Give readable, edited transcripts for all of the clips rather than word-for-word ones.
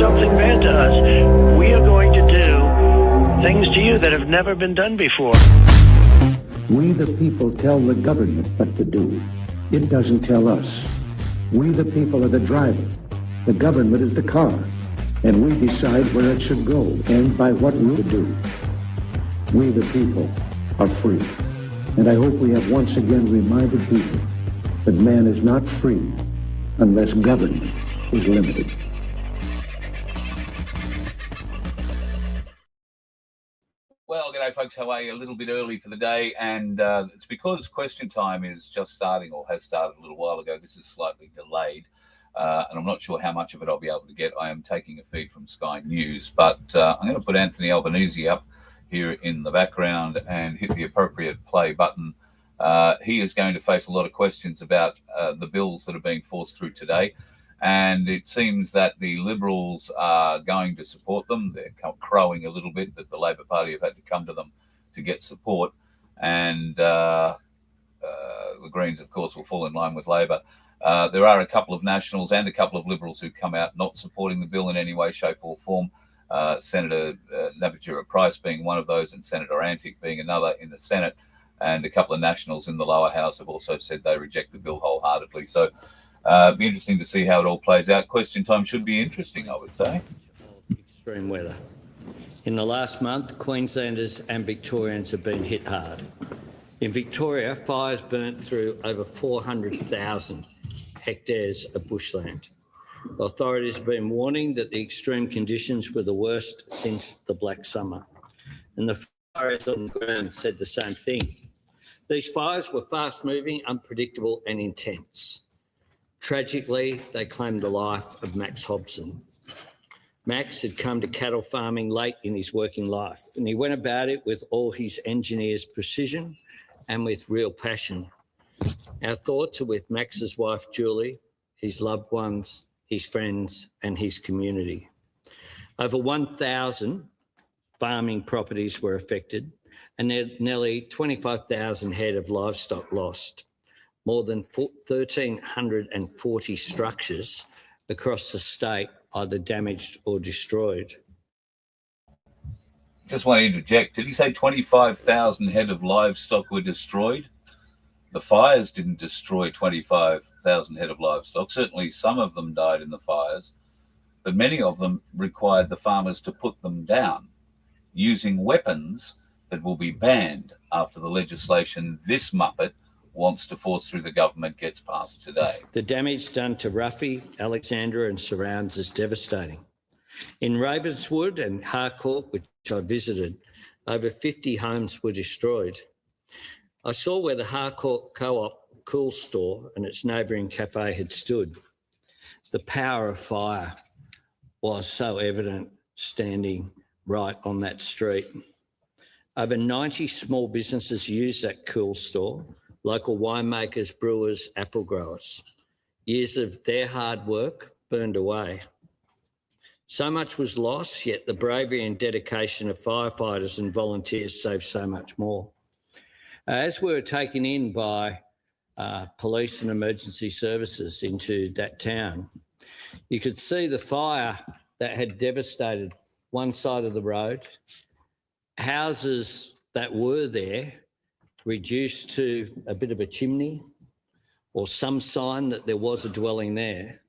something bad to us, we are going to do things to you that have never been done before. We the people tell the government what to do. It doesn't tell us. We the people are the driver. The government is the car. And we decide where it should go and by what route to do. We the people are free. And I hope we have once again reminded people that man is not free unless government is limited. Well, g'day folks, how are you? A little bit early for the day, and it's because question time is just starting, or has started a little while ago. This is slightly delayed, and I'm not sure how much of it I'll be able to get. I am taking a feed from Sky News, but I'm going to put Anthony Albanese up here in the background and hit the appropriate play button. He is going to face a lot of questions about the bills that are being forced through today. And it seems that the Liberals are going to support them. They're crowing a little bit that the Labor Party have had to come to them to get support. And the Greens, of course, will fall in line with Labor. There are a couple of Nationals and a couple of Liberals who come out not supporting the bill in any way, shape or form. Senator Nabatjira-Price being one of those, and Senator Antic being another in the Senate. And a couple of Nationals in the lower house have also said they reject the bill wholeheartedly. So it'll be interesting to see how it all plays out. Question time should be interesting, I would say. Extreme weather. In the last month, Queenslanders and Victorians have been hit hard. In Victoria, fires burnt through over 400,000 hectares of bushland. Authorities have been warning that the extreme conditions were the worst since the Black Summer. And the fires on the ground said the same thing. These fires were fast-moving, unpredictable and intense. Tragically, they claimed the life of Max Hobson. Max had come to cattle farming late in his working life, and he went about it with all his engineer's precision and with real passion. Our thoughts are with Max's wife, Julie, his loved ones, his friends and his community. Over 1,000 farming properties were affected and nearly 25,000 head of livestock lost. More than 1,340 structures across the state either damaged or destroyed. Just want to interject. Did he say 25,000 head of livestock were destroyed? The fires didn't destroy 25,000 head of livestock. Certainly some of them died in the fires, but many of them required the farmers to put them down using weapons that will be banned after the legislation this Muppet wants to force through the government gets passed today. The damage done to Ruffy, Alexandra and surrounds is devastating. In Ravenswood and Harcourt, which I visited, over 50 homes were destroyed. I saw where the Harcourt Co-op Cool Store and its neighbouring cafe had stood. The power of fire was so evident standing right on that street. Over 90 small businesses used that Cool Store, local winemakers, brewers, apple growers. Years of their hard work burned away. So much was lost, yet the bravery and dedication of firefighters and volunteers saved so much more. As we were taken in by police and emergency services into that town, you could see the fire that had devastated one side of the road. Houses that were there reduced to a bit of a chimney or some sign that there was a dwelling there.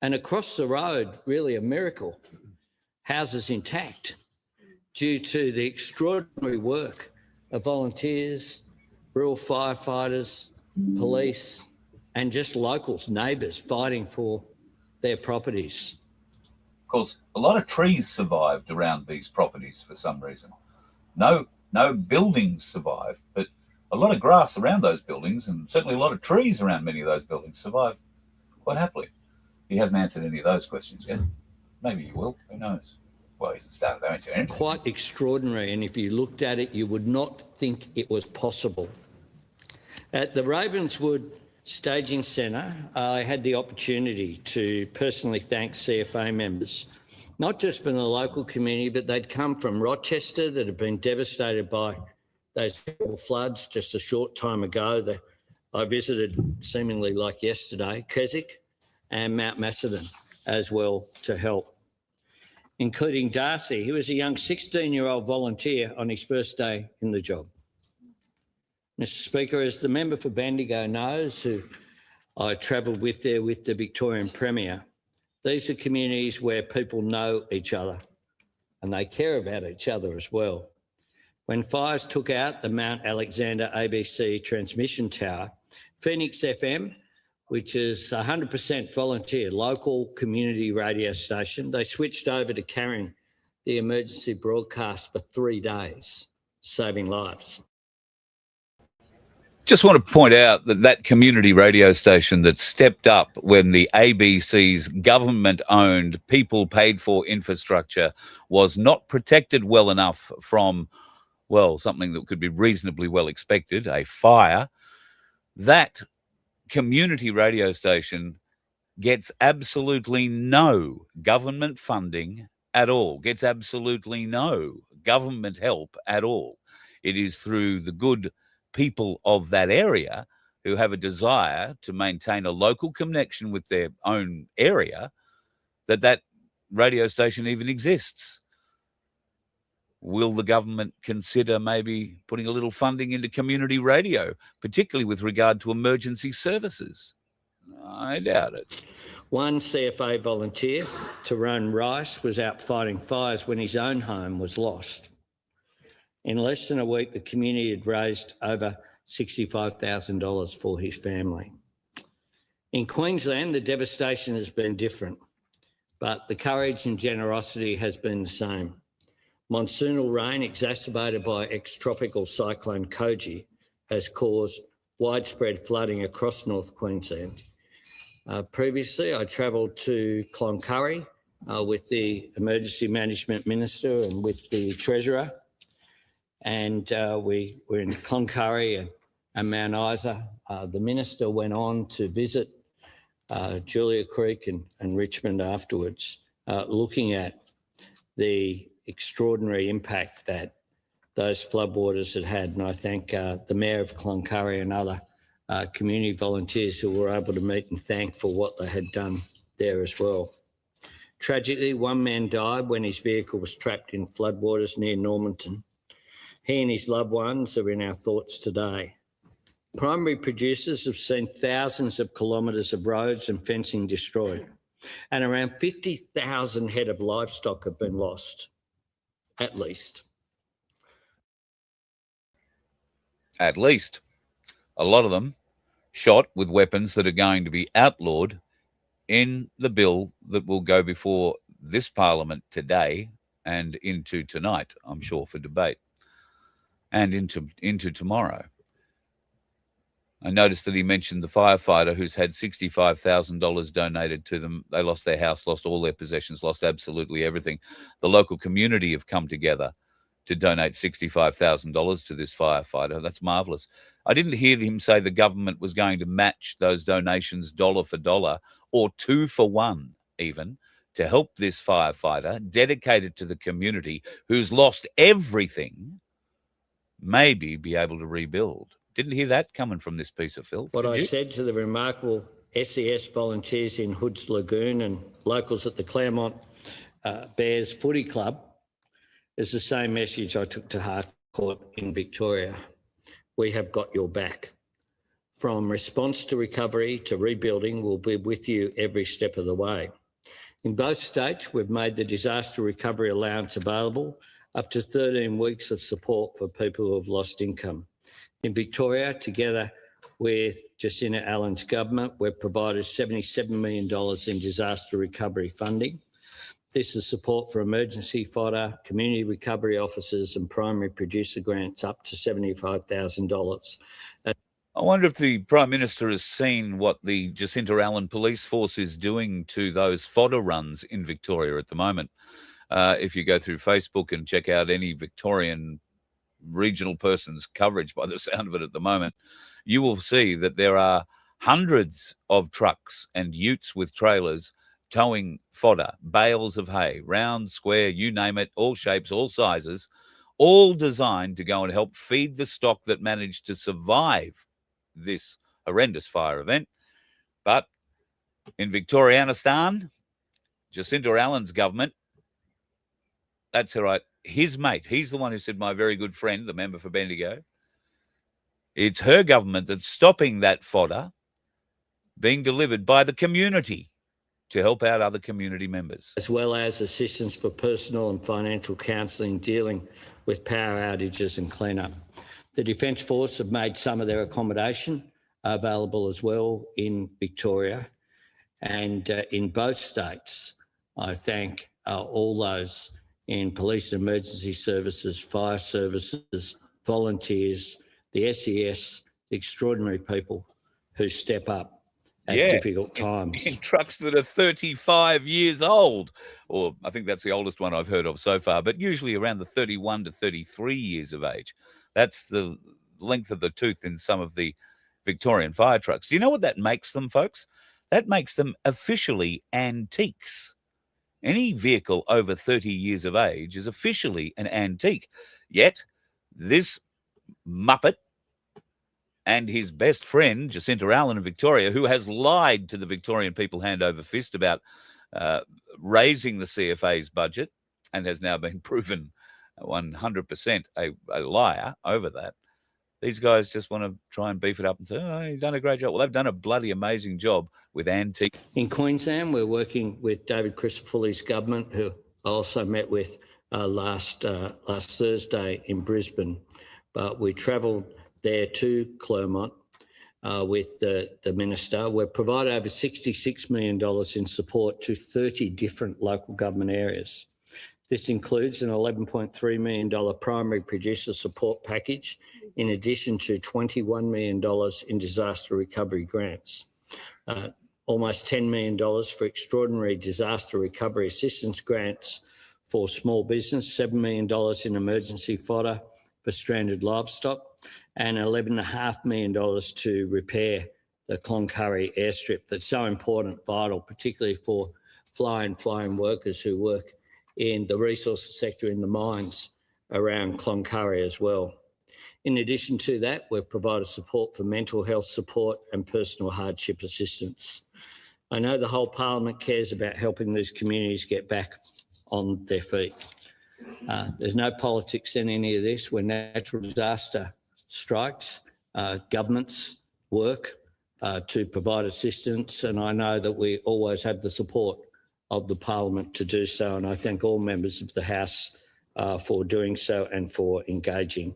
And across the road, really a miracle, houses intact due to the extraordinary work of volunteers, rural firefighters, police, and just locals, neighbours fighting for their properties. Of course, a lot of trees survived around these properties for some reason. No buildings survived, but a lot of grass around those buildings and certainly a lot of trees around many of those buildings survived quite happily. He hasn't answered any of those questions yet. Maybe he will, who knows? Well, he hasn't started answering anything. Quite extraordinary, and if you looked at it, you would not think it was possible. At the Ravenswood Staging Centre, I had the opportunity to personally thank CFA members, not just from the local community, but they'd come from Rochester that had been devastated by those terrible floods just a short time ago. I visited seemingly like yesterday, Keswick and Mount Macedon as well to help. including Darcy. He was a young 16-year-old volunteer on his first day in the job. Mr Speaker, as the member for Bendigo knows, who I travelled with there with the Victorian Premier, these are communities where people know each other and they care about each other as well. When fires took out the Mount Alexander ABC transmission tower, Phoenix FM, which is 100% volunteer, local community radio station, they switched over to carrying the emergency broadcast for 3 days, saving lives. Just want to point out that that community radio station that stepped up when the ABC's government-owned, people-paid-for infrastructure was not protected well enough from, well, something that could be reasonably well expected, a fire, that community radio station gets absolutely no government funding at all, gets absolutely no government help at all. It is through the good people of that area who have a desire to maintain a local connection with their own area that that radio station even exists. Will the government consider maybe putting a little funding into community radio, particularly with regard to emergency services? I doubt it. One CFA volunteer, Tyrone Rice, was out fighting fires when his own home was lost. In less than a week, the community had raised over $65,000 for his family. In Queensland, the devastation has been different, but the courage and generosity has been the same. Monsoonal rain, exacerbated by ex-tropical cyclone Koji, has caused widespread flooding across North Queensland. Previously, I travelled to Cloncurry with the Emergency Management Minister and with the Treasurer, and we were in Cloncurry and Mount Isa. The Minister went on to visit Julia Creek and Richmond afterwards, looking at the extraordinary impact that those floodwaters had had. And I thank the Mayor of Cloncurry and other community volunteers who were able to meet and thank for what they had done there as well. Tragically, one man died when his vehicle was trapped in floodwaters near Normanton. He and his loved ones are in our thoughts today. Primary producers have seen thousands of kilometres of roads and fencing destroyed, and around 50,000 head of livestock have been lost, at least. At least. A lot of them shot with weapons that are going to be outlawed in the bill that will go before this Parliament today and into tonight, I'm sure, for debate, and into tomorrow. I noticed that he mentioned the firefighter who's had $65,000 donated to them. They lost their house, lost all their possessions, lost absolutely everything. The local community have come together to donate $65,000 to this firefighter. That's marvellous. I didn't hear him say the government was going to match those donations dollar for dollar or 2 for 1 even to help this firefighter dedicated to the community who's lost everything, maybe be able to rebuild. Didn't hear that coming from this piece of filth. What I said to the remarkable SES volunteers in Hoods Lagoon and locals at the Claremont Bears Footy Club is the same message I took to Harcourt in Victoria. We have got your back. From response to recovery to rebuilding, we'll be with you every step of the way. In both states, we've made the disaster recovery allowance available, up to 13 weeks of support for people who have lost income. In Victoria, together with Jacinta Allen's government, we've provided $77 million in disaster recovery funding. This is support for emergency fodder, community recovery officers and primary producer grants up to $75,000. I wonder if the Prime Minister has seen what the Jacinta Allen Police Force is doing to those fodder runs in Victoria at the moment. If you go through Facebook and check out any Victorian regional person's coverage, by the sound of it at the moment, you will see that there are hundreds of trucks and utes with trailers towing fodder, bales of hay, round, square, you name it, all shapes, all sizes, all designed to go and help feed the stock that managed to survive this horrendous fire event. But in Victorianistan, Jacinta Allen's government That's all right. His mate, he's the one who said, my very good friend, the member for Bendigo. It's her government that's stopping that fodder being delivered by the community to help out other community members. As well as assistance for personal and financial counselling dealing with power outages and clean-up. The Defence Force have made some of their accommodation available as well in Victoria and in both states. I thank all those in police and emergency services, fire services, volunteers, the SES, the extraordinary people who step up at difficult times. In trucks that are 35 years old, or I think that's the oldest one I've heard of so far, but usually around the 31 to 33 years of age. That's the length of the tooth in some of the Victorian fire trucks. Do you know what that makes them, folks? That makes them officially antiques. Any vehicle over 30 years of age is officially an antique. Yet, this muppet and his best friend, Jacinta Allen in Victoria, who has lied to the Victorian people hand over fist about raising the CFA's budget and has now been proven 100% a liar over that. These guys just want to try and beef it up and say, oh, you've done a great job. Well, they've done a bloody amazing job with antique. In Queensland, we're working with David Christopher's government, who I also met with last Thursday in Brisbane. But we travelled there to Clermont with the minister. We've provided over $66 million in support to 30 different local government areas. This includes an $11.3 million primary producer support package, in addition to $21 million in disaster recovery grants. Almost $10 million for extraordinary disaster recovery assistance grants for small business, $7 million in emergency fodder for stranded livestock, and $11.5 million to repair the Cloncurry airstrip that's so important, vital, particularly for fly-in workers who work in the resources sector in the mines around Cloncurry as well. In addition to that, we've provided support for mental health support and personal hardship assistance. I know the whole Parliament cares about helping these communities get back on their feet. There's no politics in any of this. When natural disaster strikes, governments work to provide assistance, and I know that we always have the support of the Parliament to do so, and I thank all members of the House for doing so and for engaging.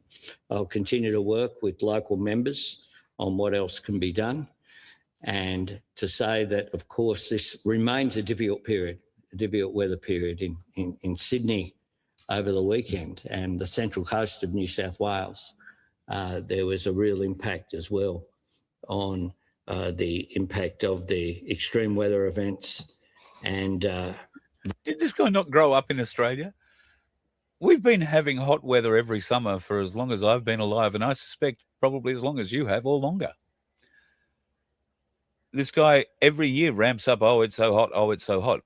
I'll continue to work with local members on what else can be done, and to say that, of course, this remains a difficult period, a difficult weather period in Sydney over the weekend and the central coast of New South Wales. There was a real impact as well on the impact of the extreme weather events. And did this guy not grow up in Australia? We've been having hot weather every summer for as long as I've been alive, and I suspect probably as long as you have or longer. This guy every year ramps up, oh, it's so hot, oh, it's so hot.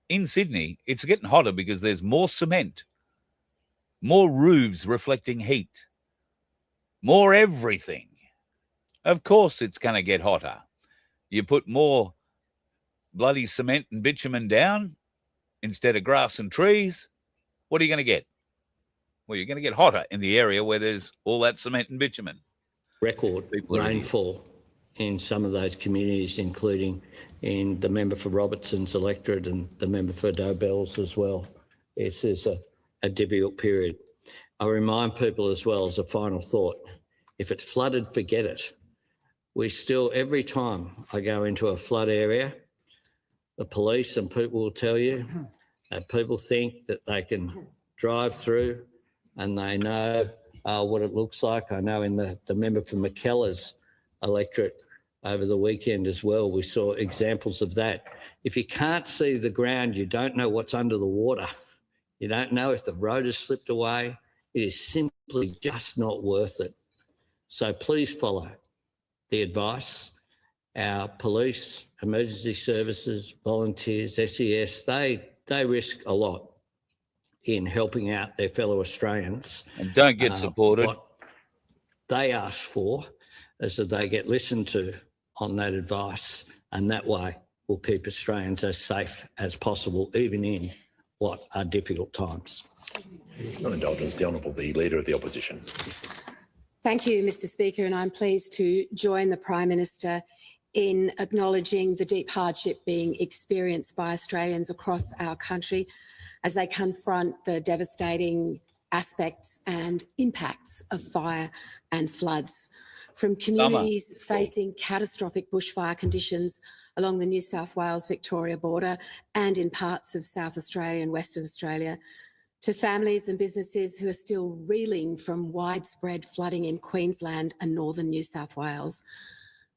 In Sydney, it's getting hotter because there's more cement, more roofs reflecting heat, more everything. Of course it's going to get hotter. You put more bloody cement and bitumen down instead of grass and trees, what are you going to get? Well, you're going to get hotter in the area where there's all that cement and bitumen. Record rainfall in some of those communities, including in the member for Robertson's electorate and the member for Dobell's as well. This is a difficult period. I remind people as well, as a final thought, if it's flooded, forget it. We still, every time I go into a flood area, the police and people will tell you that people think that they can drive through and they know what it looks like. I know in the member for McKellar's electorate over the weekend as well, we saw examples of that. If you can't see the ground, you don't know what's under the water. You don't know if the road has slipped away. It is simply just not worth it. So please follow the advice. Our police, emergency services, volunteers, SES, they risk a lot in helping out their fellow Australians. And don't get supported. What they ask for is that they get listened to on that advice, and that way we'll keep Australians as safe as possible, even in what are difficult times. On indulgence, the Honourable the Leader of the Opposition. Thank you, Mr Speaker, and I'm pleased to join the Prime Minister in acknowledging the deep hardship being experienced by Australians across our country as they confront the devastating aspects and impacts of fire and floods. From communities facing catastrophic bushfire conditions along the New South Wales-Victoria border and in parts of South Australia and Western Australia, to families and businesses who are still reeling from widespread flooding in Queensland and northern New South Wales.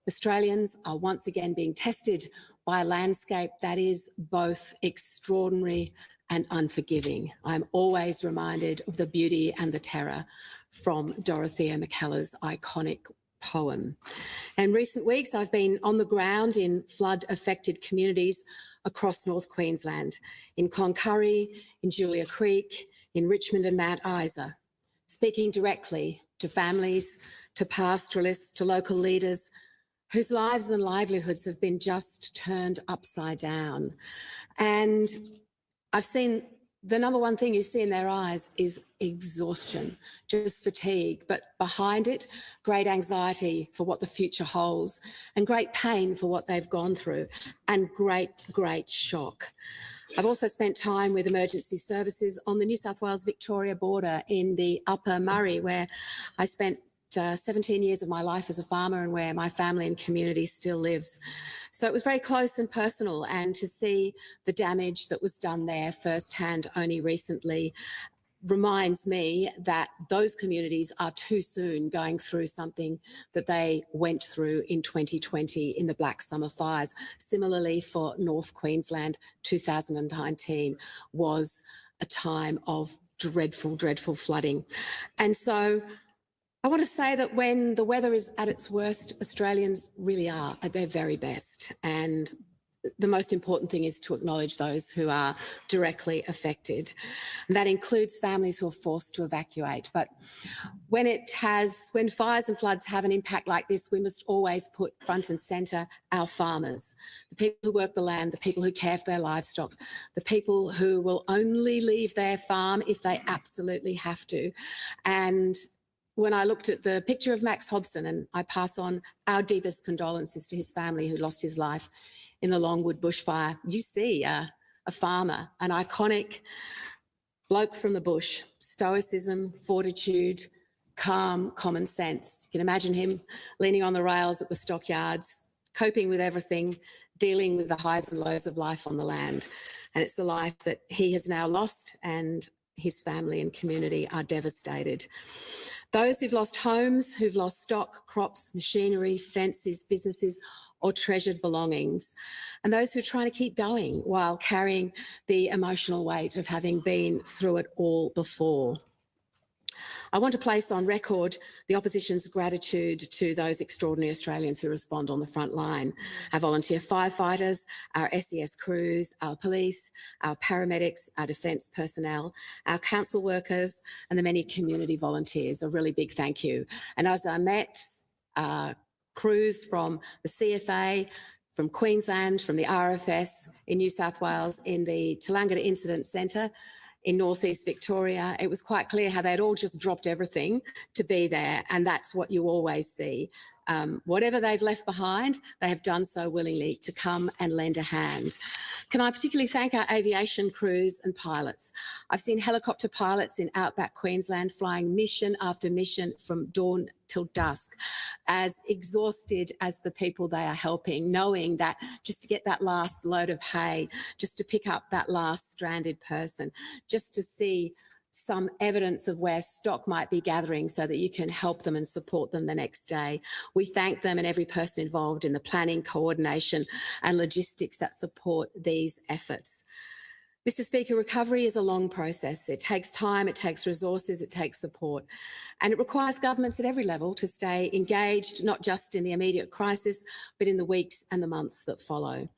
Australians are once again being tested by a landscape that is both extraordinary and unforgiving. I'm always reminded of the beauty and the terror from Dorothea Mackellar's iconic poem. In recent weeks, I've been on the ground in flood-affected communities across North Queensland, in Cloncurry, in Julia Creek, in Richmond and Mount Isa, speaking directly to families, to pastoralists, to local leaders whose lives and livelihoods have been just turned upside down. And I've seen the number one thing you see in their eyes is exhaustion, just fatigue, but behind it, great anxiety for what the future holds and great pain for what they've gone through and great shock. I've also spent time with emergency services on the New South Wales-Victoria border in the Upper Murray, where I spent 17 years of my life as a farmer and where my family and community still lives. So it was very close and personal, and to see the damage that was done there firsthand only recently reminds me that those communities are too soon going through something that they went through in 2020 in the Black Summer fires. Similarly, for North Queensland, 2019 was a time of dreadful flooding. And so I want to say that when the weather is at its worst, Australians really are at their very best. And the most important thing is to acknowledge those who are directly affected. And that includes families who are forced to evacuate. But when fires and floods have an impact like this, we must always put front and centre our farmers, the people who work the land, the people who care for their livestock, the people who will only leave their farm if they absolutely have to. And when I looked at the picture of Max Hobson, and I pass on our deepest condolences to his family who lost his life in the Longwood bushfire, you see a farmer, an iconic bloke from the bush, stoicism, fortitude, calm, common sense. You can imagine him leaning on the rails at the stockyards, coping with everything, dealing with the highs and lows of life on the land. And it's a life that he has now lost, and his family and community are devastated. Those who've lost homes, who've lost stock, crops, machinery, fences, businesses, or treasured belongings, and those who are trying to keep going while carrying the emotional weight of having been through it all before. I want to place on record the opposition's gratitude to those extraordinary Australians who respond on the front line, our volunteer firefighters, our SES crews, our police, our paramedics, our defence personnel, our council workers, and the many community volunteers. A really big thank you. And as I met crews from the CFA, from Queensland, from the RFS in New South Wales, in the Tallangatta Incident Centre, in northeast Victoria, it was quite clear how they'd all just dropped everything to be there, and that's what you always see. Whatever they've left behind, they have done so willingly to come and lend a hand. Can I particularly thank our aviation crews and pilots? I've seen helicopter pilots in outback Queensland flying mission after mission from dawn till dusk, as exhausted as the people they are helping, knowing that just to get that last load of hay, just to pick up that last stranded person, just to see some evidence of where stock might be gathering so that you can help them and support them the next day. We thank them and every person involved in the planning, coordination and logistics that support these efforts. Mr Speaker, recovery is a long process. It takes time, it takes resources, it takes support, and it requires governments at every level to stay engaged, not just in the immediate crisis, but in the weeks and the months that follow.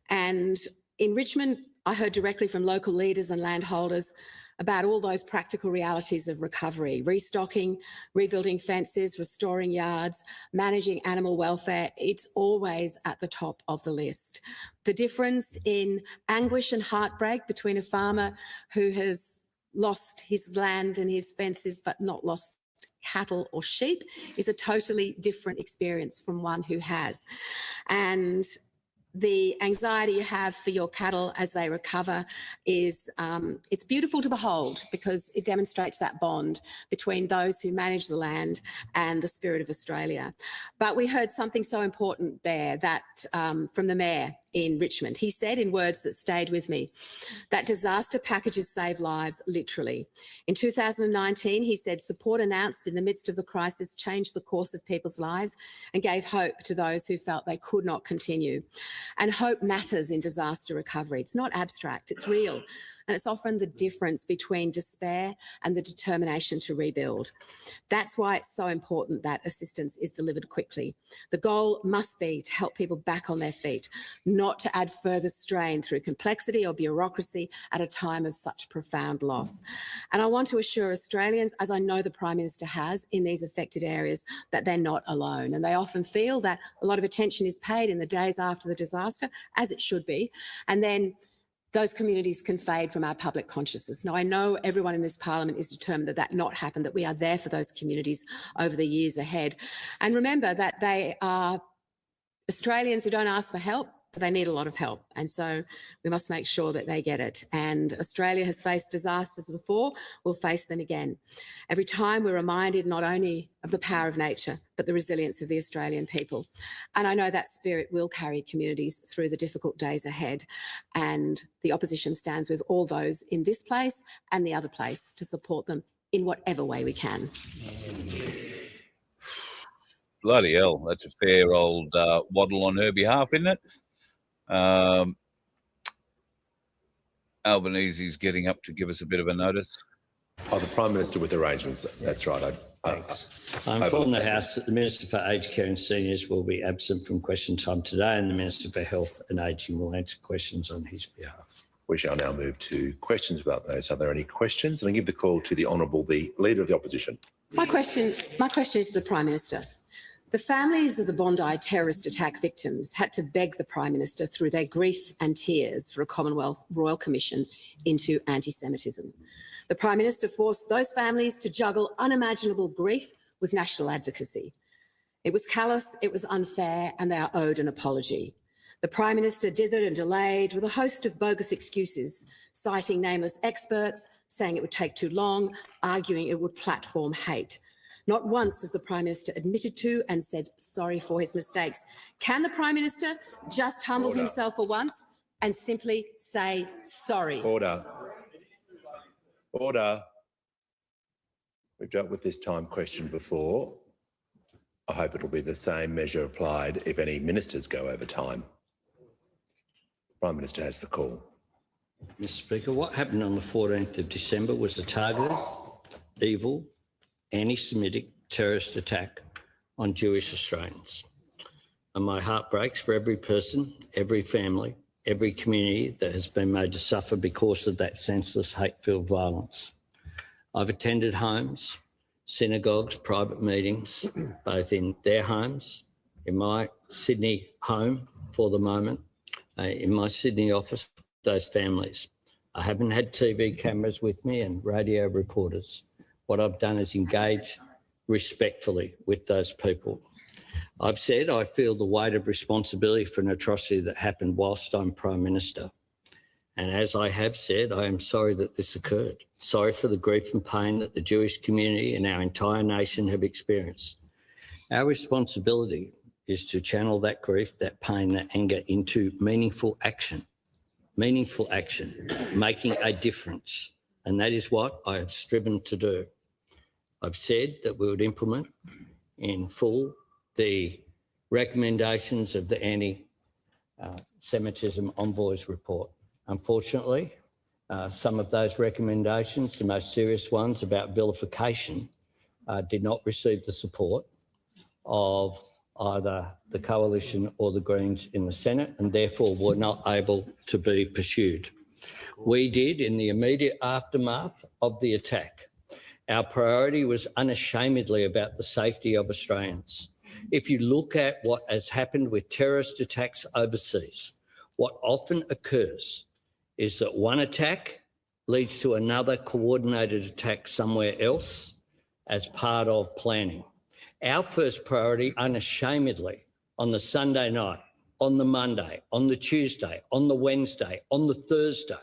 And in Richmond, I heard directly from local leaders and landholders about all those practical realities of recovery, restocking, rebuilding fences, restoring yards, managing animal welfare. It's always at the top of the list. The difference in anguish and heartbreak between a farmer who has lost his land and his fences but not lost cattle or sheep is a totally different experience from one who has. And the anxiety you have for your cattle as they recover is, it's beautiful to behold because it demonstrates that bond between those who manage the land and the spirit of Australia. But we heard something so important there that from the Mayor in Richmond. He said in words that stayed with me that disaster packages save lives, literally. In 2019, he said support announced in the midst of the crisis changed the course of people's lives and gave hope to those who felt they could not continue. And hope matters in disaster recovery. It's not abstract, it's real. And it's often the difference between despair and the determination to rebuild. That's why it's so important that assistance is delivered quickly. The goal must be to help people back on their feet, not to add further strain through complexity or bureaucracy at a time of such profound loss. And I want to assure Australians, as I know the Prime Minister has in these affected areas, that they're not alone. And they often feel that a lot of attention is paid in the days after the disaster, as it should be, and then those communities can fade from our public consciousness. Now, I know everyone in this parliament is determined that that not happen, that we are there for those communities over the years ahead. And remember that they are Australians who don't ask for help, but they need a lot of help. And so we must make sure that they get it. And Australia has faced disasters before, we'll face them again. Every time we're reminded not only of the power of nature, but the resilience of the Australian people. And I know that spirit will carry communities through the difficult days ahead. And the opposition stands with all those in this place and the other place to support them in whatever way we can. Bloody hell, that's a fair old waddle on her behalf, isn't it? Albanese's getting up to give us a bit of a notice. Oh, the Prime Minister with arrangements. That's right. Thanks. I inform the House that the Minister for Aged Care and Seniors will be absent from question time today, and the Minister for Health and Ageing will answer questions on his behalf. We shall now move to questions about those. Are there any questions? And I give the call to the Honourable, the Leader of the Opposition. My question is to the Prime Minister. The families of the Bondi terrorist attack victims had to beg the Prime Minister through their grief and tears for a Commonwealth Royal Commission into anti-Semitism. The Prime Minister forced those families to juggle unimaginable grief with national advocacy. It was callous, it was unfair, and they are owed an apology. The Prime Minister dithered and delayed with a host of bogus excuses, citing nameless experts, saying it would take too long, arguing it would platform hate. Not once has the Prime Minister admitted to and said sorry for his mistakes. Can the Prime Minister just humble himself for once and simply say sorry? Order. Order. We've dealt with this time question before. I hope it'll be the same measure applied if any ministers go over time. The Prime Minister has the call. Mr Speaker, what happened on the 14th of December was a targeted, evil, anti-Semitic terrorist attack on Jewish Australians. And my heart breaks for every person, every family, every community that has been made to suffer because of that senseless hate-filled violence. I've attended homes, synagogues, private meetings, both in their homes, in my Sydney home for the moment, in my Sydney office, those families. I haven't had TV cameras with me and radio reporters. What I've done is engage respectfully with those people. I've said I feel the weight of responsibility for an atrocity that happened whilst I'm Prime Minister. And as I have said, I am sorry that this occurred. Sorry for the grief and pain that the Jewish community and our entire nation have experienced. Our responsibility is to channel that grief, that pain, that anger into meaningful action, making a difference. And that is what I have striven to do. I've said that we would implement in full the recommendations of the Anti-Semitism Envoy's report. Unfortunately, some of those recommendations, the most serious ones about vilification, did not receive the support of either the Coalition or the Greens in the Senate and therefore were not able to be pursued. We did in the immediate aftermath of the attack. Our priority was unashamedly about the safety of Australians. If you look at what has happened with terrorist attacks overseas, what often occurs is that one attack leads to another coordinated attack somewhere else as part of planning. Our first priority, unashamedly, on the Sunday night, on the Monday, on the Tuesday, on the Wednesday, on the Thursday,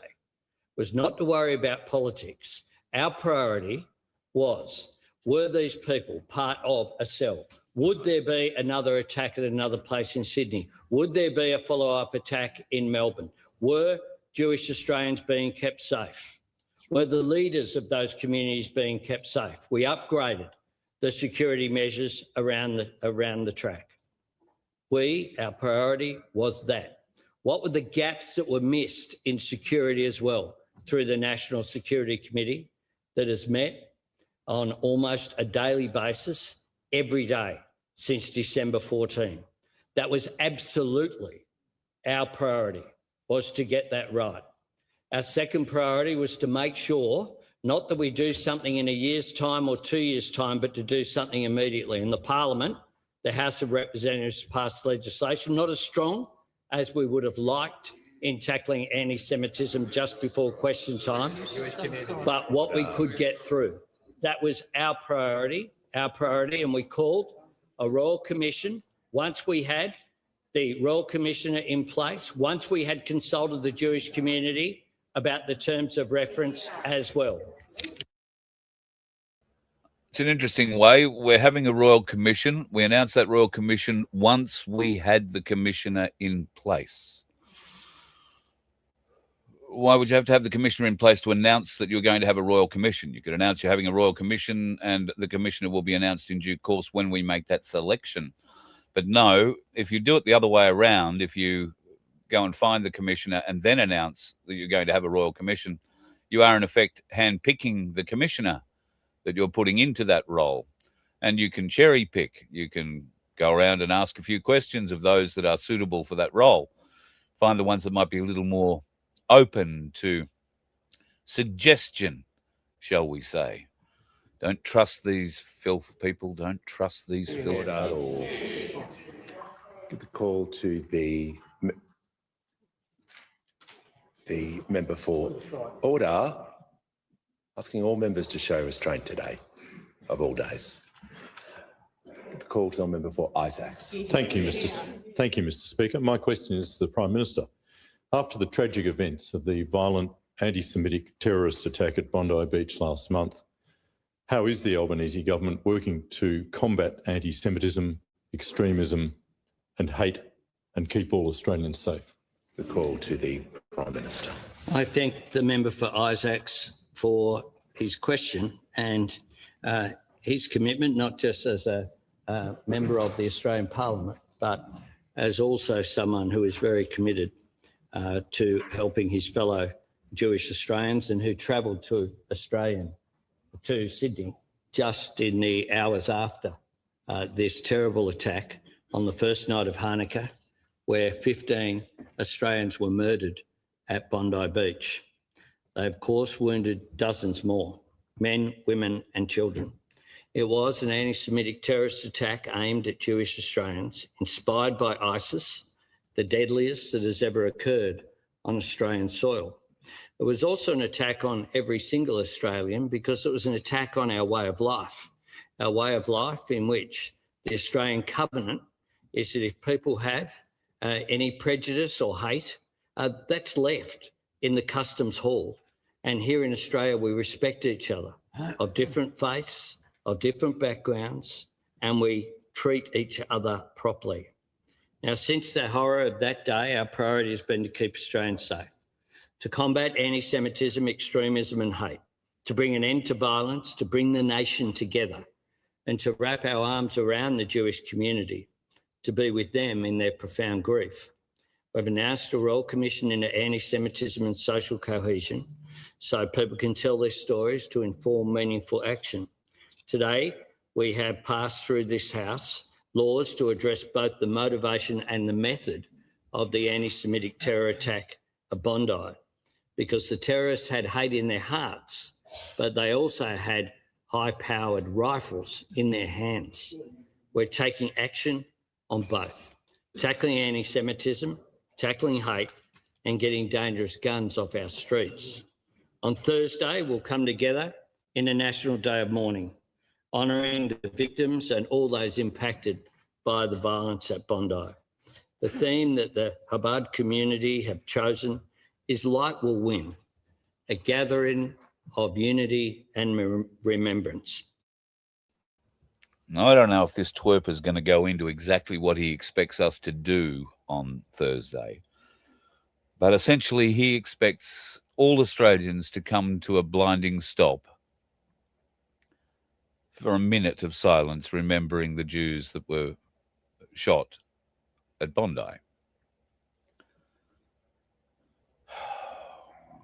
was not to worry about politics. Our priority was, were these people part of a cell? Would there be another attack at another place in Sydney? Would there be a follow-up attack in Melbourne? Were Jewish Australians being kept safe? Were the leaders of those communities being kept safe? We upgraded the security measures around the track. Our priority was that. What were the gaps that were missed in security as well through the National Security Committee that has met on almost a daily basis every day since December 14? That was absolutely our priority, was to get that right. Our second priority was to make sure, not that we do something in a year's time or 2 years' time, but to do something immediately. And the Parliament, the House of Representatives, passed legislation, not as strong as we would have liked in tackling anti-Semitism just before question time, but what we could get through. That was our priority, and we called a Royal Commission. Once we had the Royal Commissioner in place, once we had consulted the Jewish community about the terms of reference as well. It's an interesting way. We're having a Royal Commission. We announced that Royal Commission once we had the Commissioner in place. Why would you have to have the Commissioner in place to announce that you're going to have a Royal Commission? You could announce you're having a Royal Commission and the Commissioner will be announced in due course when we make that selection. But no, if you do it the other way around, if you go and find the Commissioner and then announce that you're going to have a Royal Commission, you are in effect handpicking the Commissioner that you're putting into that role. And you can cherry pick. You can go around and ask a few questions of those that are suitable for that role. Find the ones that might be a little more open to suggestion, shall we say. Don't trust these filth people. Don't trust these filth at all. Give the call to the member for order, asking all members to show restraint today, of all days. Give the call to the member for Isaacs. Thank you, Mr. Speaker. My question is to the Prime Minister. After the tragic events of the violent anti-Semitic terrorist attack at Bondi Beach last month, how is the Albanese government working to combat anti-Semitism, extremism and hate and keep all Australians safe? The call to the Prime Minister. I thank the member for Isaacs for his question and his commitment, not just as a member of the Australian Parliament, but as also someone who is very committed to helping his fellow Jewish Australians and who travelled to Sydney just in the hours after this terrible attack on the first night of Hanukkah, where 15 Australians were murdered at Bondi Beach. They, of course, wounded dozens more, men, women and children. It was an anti-Semitic terrorist attack aimed at Jewish Australians, inspired by ISIS, the deadliest that has ever occurred on Australian soil. It was also an attack on every single Australian because it was an attack on our way of life in which the Australian covenant is that if people have any prejudice or hate, that's left in the customs hall. And here in Australia, we respect each other of different faiths, of different backgrounds, and we treat each other properly. Now, since the horror of that day, our priority has been to keep Australians safe, to combat anti-Semitism, extremism and hate, to bring an end to violence, to bring the nation together and to wrap our arms around the Jewish community, to be with them in their profound grief. We've announced a Royal Commission into anti-Semitism and social cohesion so people can tell their stories to inform meaningful action. Today, we have passed through this House laws to address both the motivation and the method of the anti-Semitic terror attack at Bondi. because the terrorists had hate in their hearts, but they also had high-powered rifles in their hands. We're taking action on both, tackling anti-Semitism, tackling hate, and getting dangerous guns off our streets. On Thursday, we'll come together in a National Day of Mourning, honouring the victims and all those impacted by the violence at Bondi. The theme that the Chabad community have chosen is Light Will Win, a gathering of unity and remembrance. Now, I don't know if this twerp is going to go into exactly what he expects us to do on Thursday, but essentially he expects all Australians to come to a blinding stop for a minute of silence, remembering the Jews that were shot at Bondi.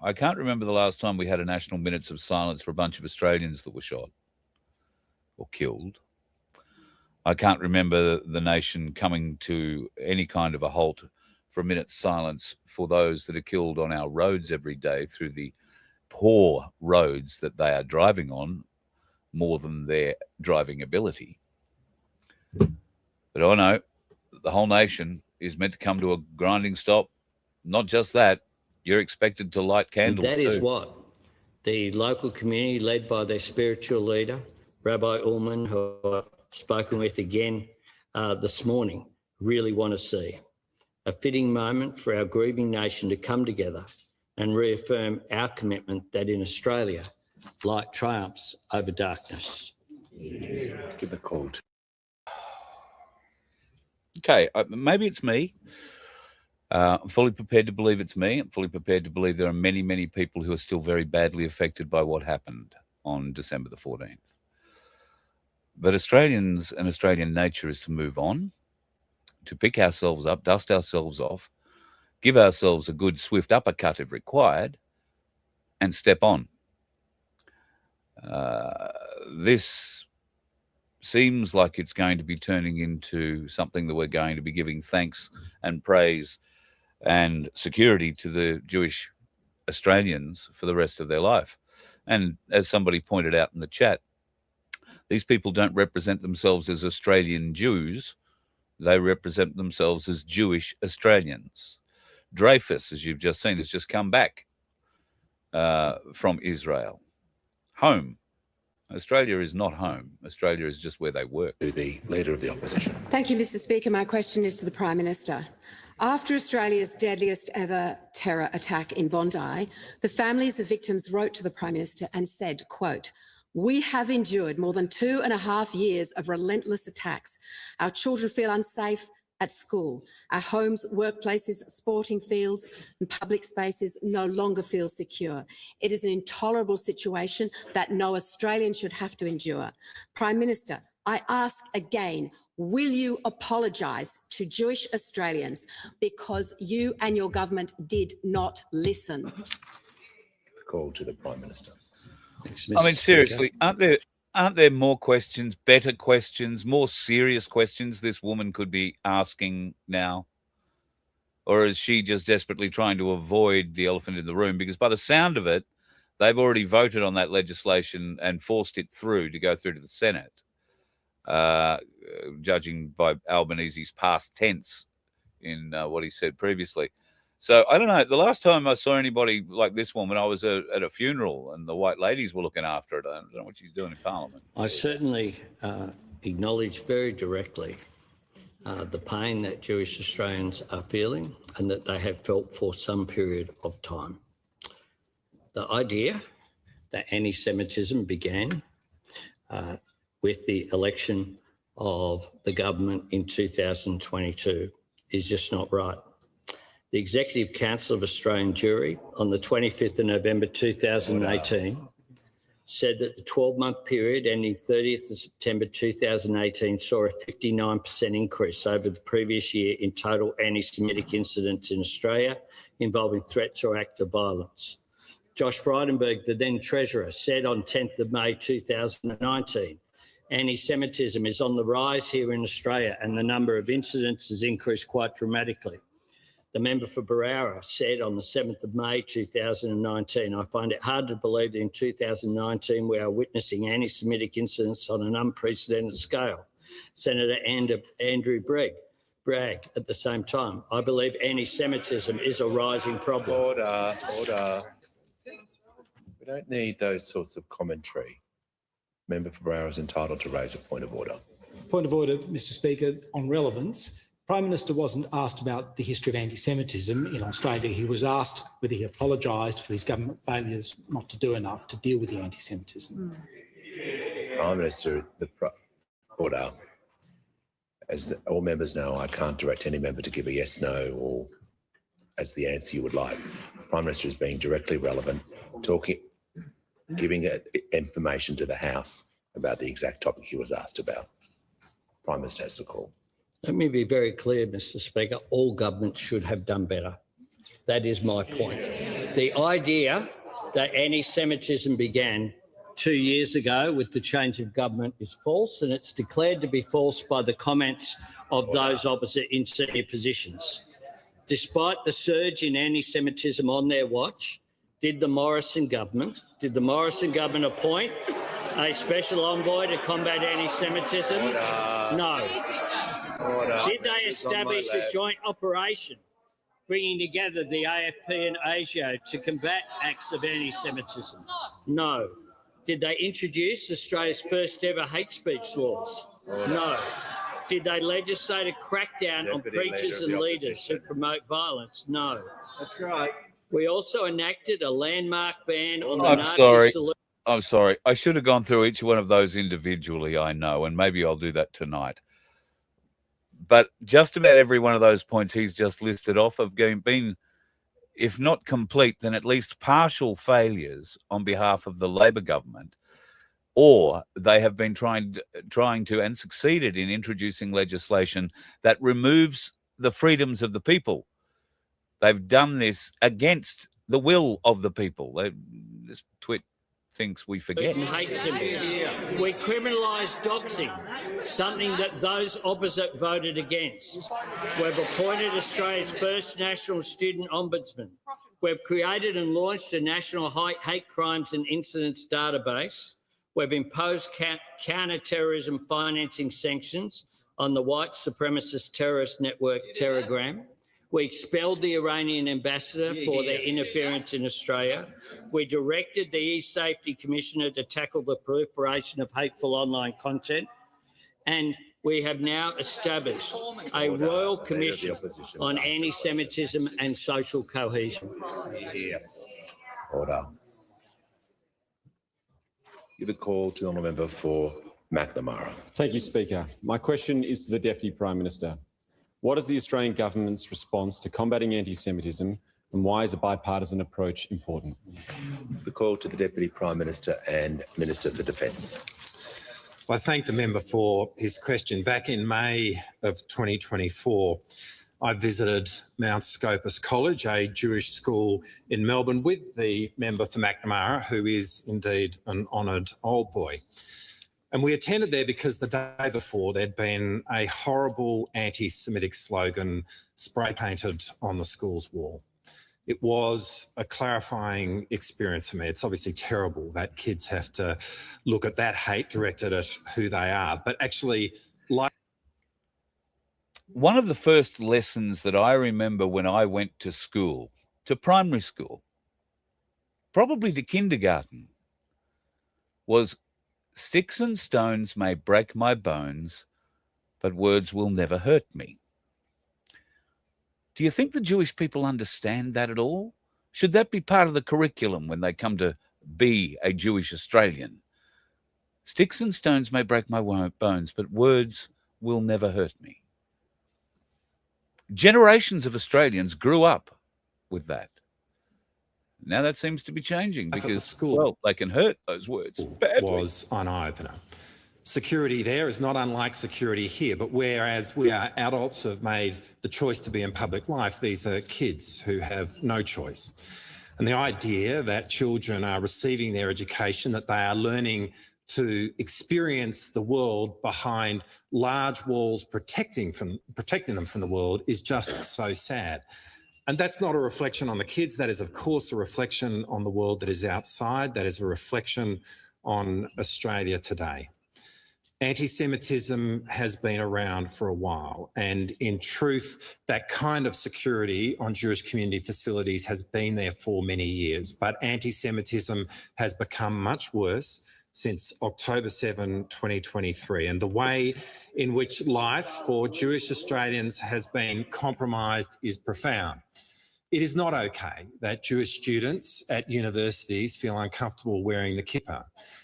I can't remember the last time we had a national minutes of silence for a bunch of Australians that were shot or killed. I can't remember the nation coming to any kind of a halt for a minute's silence for those that are killed on our roads every day through the poor roads that they are driving on more than their driving ability. But I know the whole nation is meant to come to a grinding stop. Not just that, you're expected to light candles And that too. is what the local community, led by their spiritual leader, Rabbi Ullman, who I've spoken with again this morning, really want to see. A fitting moment for our grieving nation to come together and reaffirm our commitment that in Australia, light triumphs over darkness. Give the call to. Okay, maybe it's me. I'm fully prepared to believe it's me. I'm fully prepared to believe there are many, many people who are still very badly affected by what happened on December the 14th. But Australians and Australian nature is to move on, to pick ourselves up, dust ourselves off, give ourselves a good swift uppercut if required, and step on. This seems like it's going to be turning into something that we're going to be giving thanks and praise and security to the Jewish Australians for the rest of their life. And as somebody pointed out in the chat, these people don't represent themselves as Australian Jews. They represent themselves as Jewish Australians. Dreyfus, as you've just seen, has just come back from Israel. Home. Australia is not home. Australia is just where they work. To the Leader of the Opposition. Thank you, Mr Speaker. My question is to the Prime Minister. After Australia's deadliest ever terror attack in Bondi, the families of victims wrote to the Prime Minister and said, quote, "We have endured more than 2.5 years of relentless attacks. Our children feel unsafe at school. Our homes, workplaces, sporting fields and public spaces no longer feel secure. It is an intolerable situation that no Australian should have to endure. Prime Minister, I ask again, will you apologise to Jewish Australians because you and your government did not listen?" Call to the Prime Minister. Thanks, I mean, Mr. seriously, Speaker. aren't there more questions, better questions, more serious questions this woman could be asking now? Or is she just desperately trying to avoid the elephant in the room? Because by the sound of it, they've already voted on that legislation and forced it through to go through to the Senate, judging by Albanese's past tense in what he said previously. So I don't know. The last time I saw anybody like this woman, I was at a funeral and the white ladies were looking after it. I don't know what she's doing in Parliament. I certainly acknowledge very directly the pain that Jewish Australians are feeling and that they have felt for some period of time. The idea that anti-Semitism began with the election of the government in 2022 is just not right. The Executive Council of Australian Jewry on the 25th of November 2018 said that the 12-month period ending 30th of September 2018 saw a 59% increase over the previous year in total anti-Semitic incidents in Australia involving threats or acts of violence. Josh Frydenberg, the then Treasurer, said on 10th of May 2019, anti-Semitism is on the rise here in Australia and the number of incidents has increased quite dramatically. the member for Barara said on the 7th of May 2019, I find it hard to believe that in 2019 we are witnessing anti-Semitic incidents on an unprecedented scale. Senator Andrew Bragg at the same time. I believe anti-Semitism is a rising problem. Order. We don't need those sorts of commentary. Member for Barara is entitled to raise a point of order. Point of order, Mr Speaker, on relevance. Prime Minister wasn't asked about the history of anti-Semitism in Australia. He was asked whether he apologised for his government failures not to do enough to deal with the anti-Semitism. Prime Minister, order. As all members know, I can't direct any member to give a yes, no, or as the answer you would like. The Prime Minister is being directly relevant, giving information to the House about the exact topic he was asked about. Prime Minister has the call. Let me be very clear, Mr Speaker. All governments should have done better. That is my point. The idea that anti-Semitism began 2 years ago with the change of government is false, and it's declared to be false by the comments of those opposite in senior positions. Despite the surge in anti-Semitism on their watch, did the Morrison government appoint a special envoy to combat anti-Semitism? No. Did they establish a joint operation bringing together the AFP and ASIO to combat acts of anti-Semitism? No. Did they introduce Australia's first ever hate speech laws? No. Did they legislate a crackdown on preachers and leaders who promote violence? No. That's right. We also enacted a landmark ban on the Nazi salute. I'm sorry. I should have gone through each one of those individually, I know, and maybe I'll do that tonight. But just about every one of those points he's just listed off have been, if not complete, then at least partial failures on behalf of the Labor government, or they have been trying to and succeeded in introducing legislation that removes the freedoms of the people. They've done this against the will of the people. This twit thinks we forget. Hate symbols. We criminalised doxing, something that those opposite voted against. We've appointed Australia's first national student ombudsman. We've created and launched a national hate crimes and incidents database. We've imposed counter-terrorism financing sanctions on the white supremacist terrorist network Telegram. We expelled the Iranian ambassador for their interference in Australia. We directed the E-Safety Commissioner to tackle the proliferation of hateful online content. And we have now established a Royal Commission on Anti-Semitism and Social Cohesion. Order. Give a call to the honourable member for McNamara. Thank you, Speaker. My question is to the Deputy Prime Minister. What is the Australian government's response to combating anti-Semitism, and why is a bipartisan approach important? The call to the Deputy Prime Minister and Minister for Defence. Well, I thank the member for his question. Back in May of 2024, I visited Mount Scopus College, a Jewish school in Melbourne, with the member for McNamara, who is indeed an honoured old boy. And we attended there because the day before there'd been a horrible anti-Semitic slogan spray painted on the school's wall. It was a clarifying experience for me. It's obviously terrible that kids have to look at that hate directed at who they are, but actually, like one of the first lessons that I remember when I went to school, to primary school, probably to kindergarten, was sticks and stones may break my bones, but words will never hurt me. Do you think the Jewish people understand that at all? Should that be part of the curriculum when they come to be a Jewish Australian? Sticks and stones may break my bones, but words will never hurt me. Generations of Australians grew up with that. Now that seems to be changing because, well, they can hurt those words badly. Was an eye-opener. Security there is not unlike security here, but whereas we are adults who have made the choice to be in public life, these are kids who have no choice. And the idea that children are receiving their education, that they are learning to experience the world behind large walls protecting them from the world is just so sad. And that's not a reflection on the kids. That is, of course, a reflection on the world that is outside. That is a reflection on Australia today. Anti-Semitism has been around for a while, and in truth, that kind of security on Jewish community facilities has been there for many years. But anti-Semitism has become much worse since October 7, 2023, and the way in which life for Jewish Australians has been compromised is profound. It is not okay that Jewish students at universities feel uncomfortable wearing the kippah.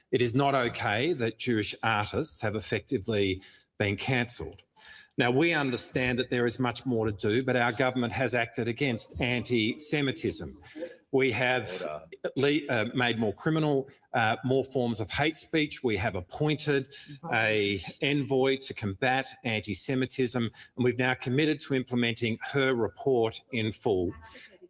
It is not okay that Jewish artists have effectively been cancelled. Now, we understand that there is much more to do, but our government has acted against anti-Semitism. We have made more criminal, more forms of hate speech. We have appointed an envoy to combat anti-Semitism, and we've now committed to implementing her report in full.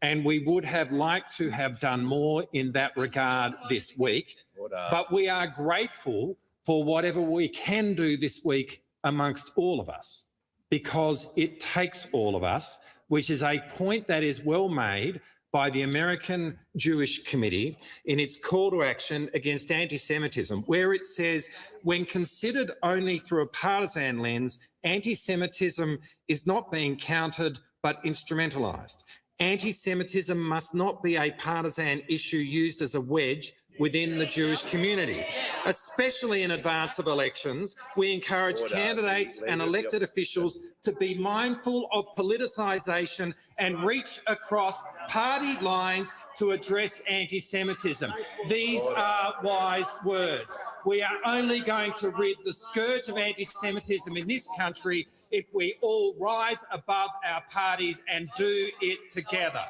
And we would have liked to have done more in that regard this week, but we are grateful for whatever we can do this week amongst all of us, because it takes all of us, which is a point that is well made by the American Jewish Committee in its call to action against anti-Semitism, where it says, when considered only through a partisan lens, anti-Semitism is not being countered but instrumentalised. Anti-Semitism must not be a partisan issue used as a wedge within the Jewish community. Especially in advance of elections, we encourage candidates and elected officials to be mindful of politicisation and reach across party lines to address anti-Semitism. These are wise words. We are only going to rid the scourge of anti-Semitism in this country if we all rise above our parties and do it together.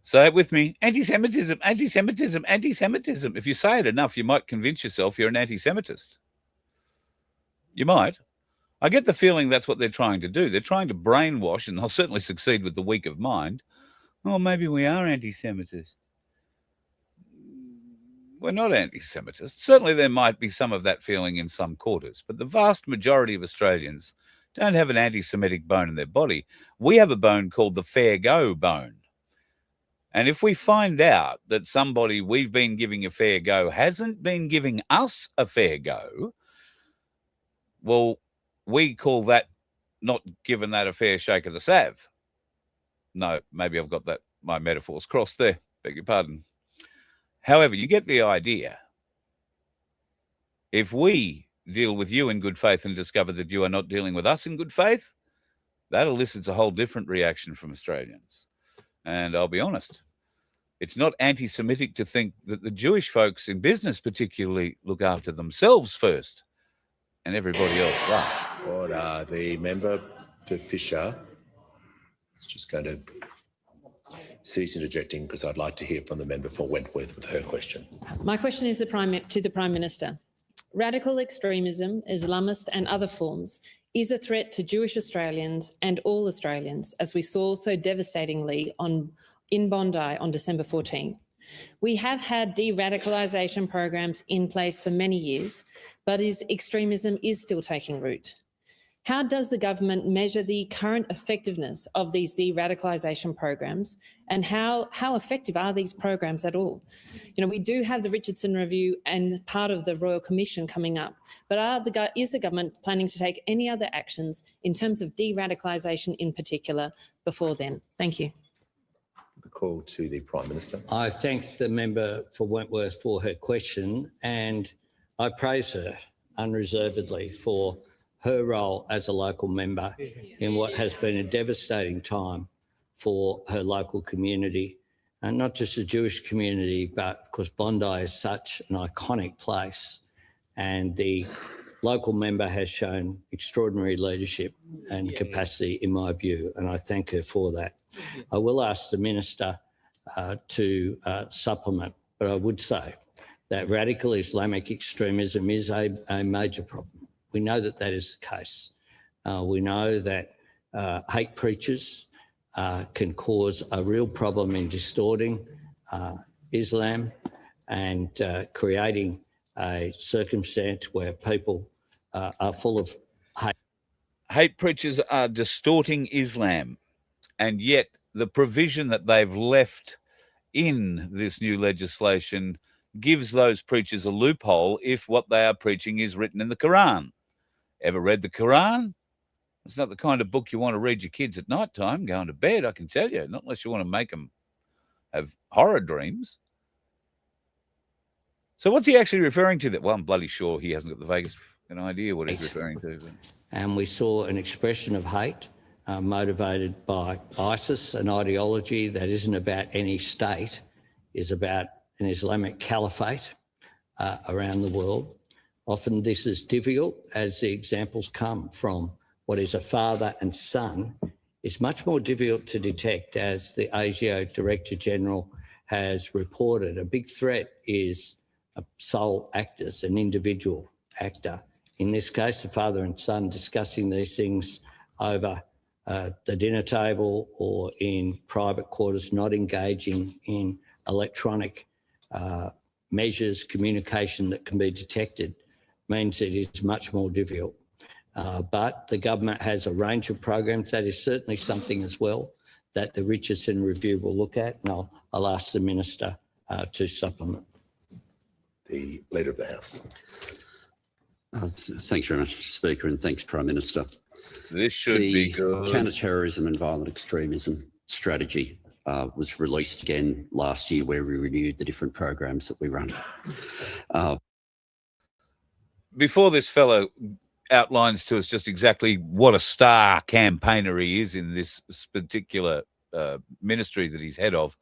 Say it with me. Anti-Semitism, anti-Semitism, anti-Semitism. If you say it enough, you might convince yourself you're an anti-Semitist. You might. I get the feeling that's what they're trying to do. They're trying to brainwash, and they'll certainly succeed with the weak of mind. Oh, maybe we are anti-Semitist. We're not anti-Semitist. Certainly there might be some of that feeling in some quarters, but the vast majority of Australians don't have an anti-Semitic bone in their body. We have a bone called the fair go bone. And if we find out that somebody we've been giving a fair go hasn't been giving us a fair go, well, we call that not giving that a fair shake of the sav. No, maybe I've got my metaphors crossed there. Beg your pardon. However, you get the idea. If we deal with you in good faith and discover that you are not dealing with us in good faith, that elicits a whole different reaction from Australians. And I'll be honest, it's not anti-Semitic to think that the Jewish folks in business particularly look after themselves first and everybody else. Right. Order. The member for Fisher is just going to cease interjecting because I'd like to hear from the member for Wentworth with her question. My question is to the Prime Minister. Radical extremism, Islamist and other forms is a threat to Jewish Australians and all Australians, as we saw so devastatingly in Bondi on December 14. We have had de-radicalisation programs in place for many years, but extremism is still taking root. How does the government measure the current effectiveness of these de-radicalisation programs, and how effective are these programs at all? You know, we do have the Richardson Review and part of the Royal Commission coming up, but is the government planning to take any other actions in terms of de-radicalisation in particular before then? Thank you. The call to the Prime Minister. I thank the member for Wentworth for her question, and I praise her unreservedly for her role as a local member in what has been a devastating time for her local community, and not just the Jewish community, but of course Bondi is such an iconic place, and the local member has shown extraordinary leadership and capacity in my view, and I thank her for that. I will ask the Minister to supplement, but I would say that radical Islamic extremism is a major problem. We know that that is the case. We know that hate preachers can cause a real problem in distorting Islam and creating a circumstance where people are full of hate. Hate preachers are distorting Islam. And yet the provision that they've left in this new legislation gives those preachers a loophole if what they are preaching is written in the Quran. Ever read the Quran? It's not the kind of book you want to read your kids at night time going to bed, I can tell you, not unless you want to make them have horror dreams. So what's he actually referring to? Well, I'm bloody sure he hasn't got the vaguest idea what he's referring to. And we saw an expression of hate motivated by ISIS, an ideology that isn't about any state, is about an Islamic caliphate around the world. Often this is difficult as the examples come from what is a father and son. It's much more difficult to detect, as the ASIO Director General has reported. A big threat is sole actors, an individual actor. In this case, the father and son discussing these things over the dinner table or in private quarters, not engaging in electronic measures, communication that can be detected, means it is much more difficult. But the government has a range of programs. That is certainly something as well that the Richardson Review will look at, and I'll ask the Minister to supplement. The Leader of the House. Thanks very much, Mr. Speaker, and thanks, Prime Minister. This should be good. The counter-terrorism and violent extremism strategy was released again last year, where we renewed the different programs that we run. Before this fellow outlines to us just exactly what a star campaigner he is in this particular ministry that he's head of,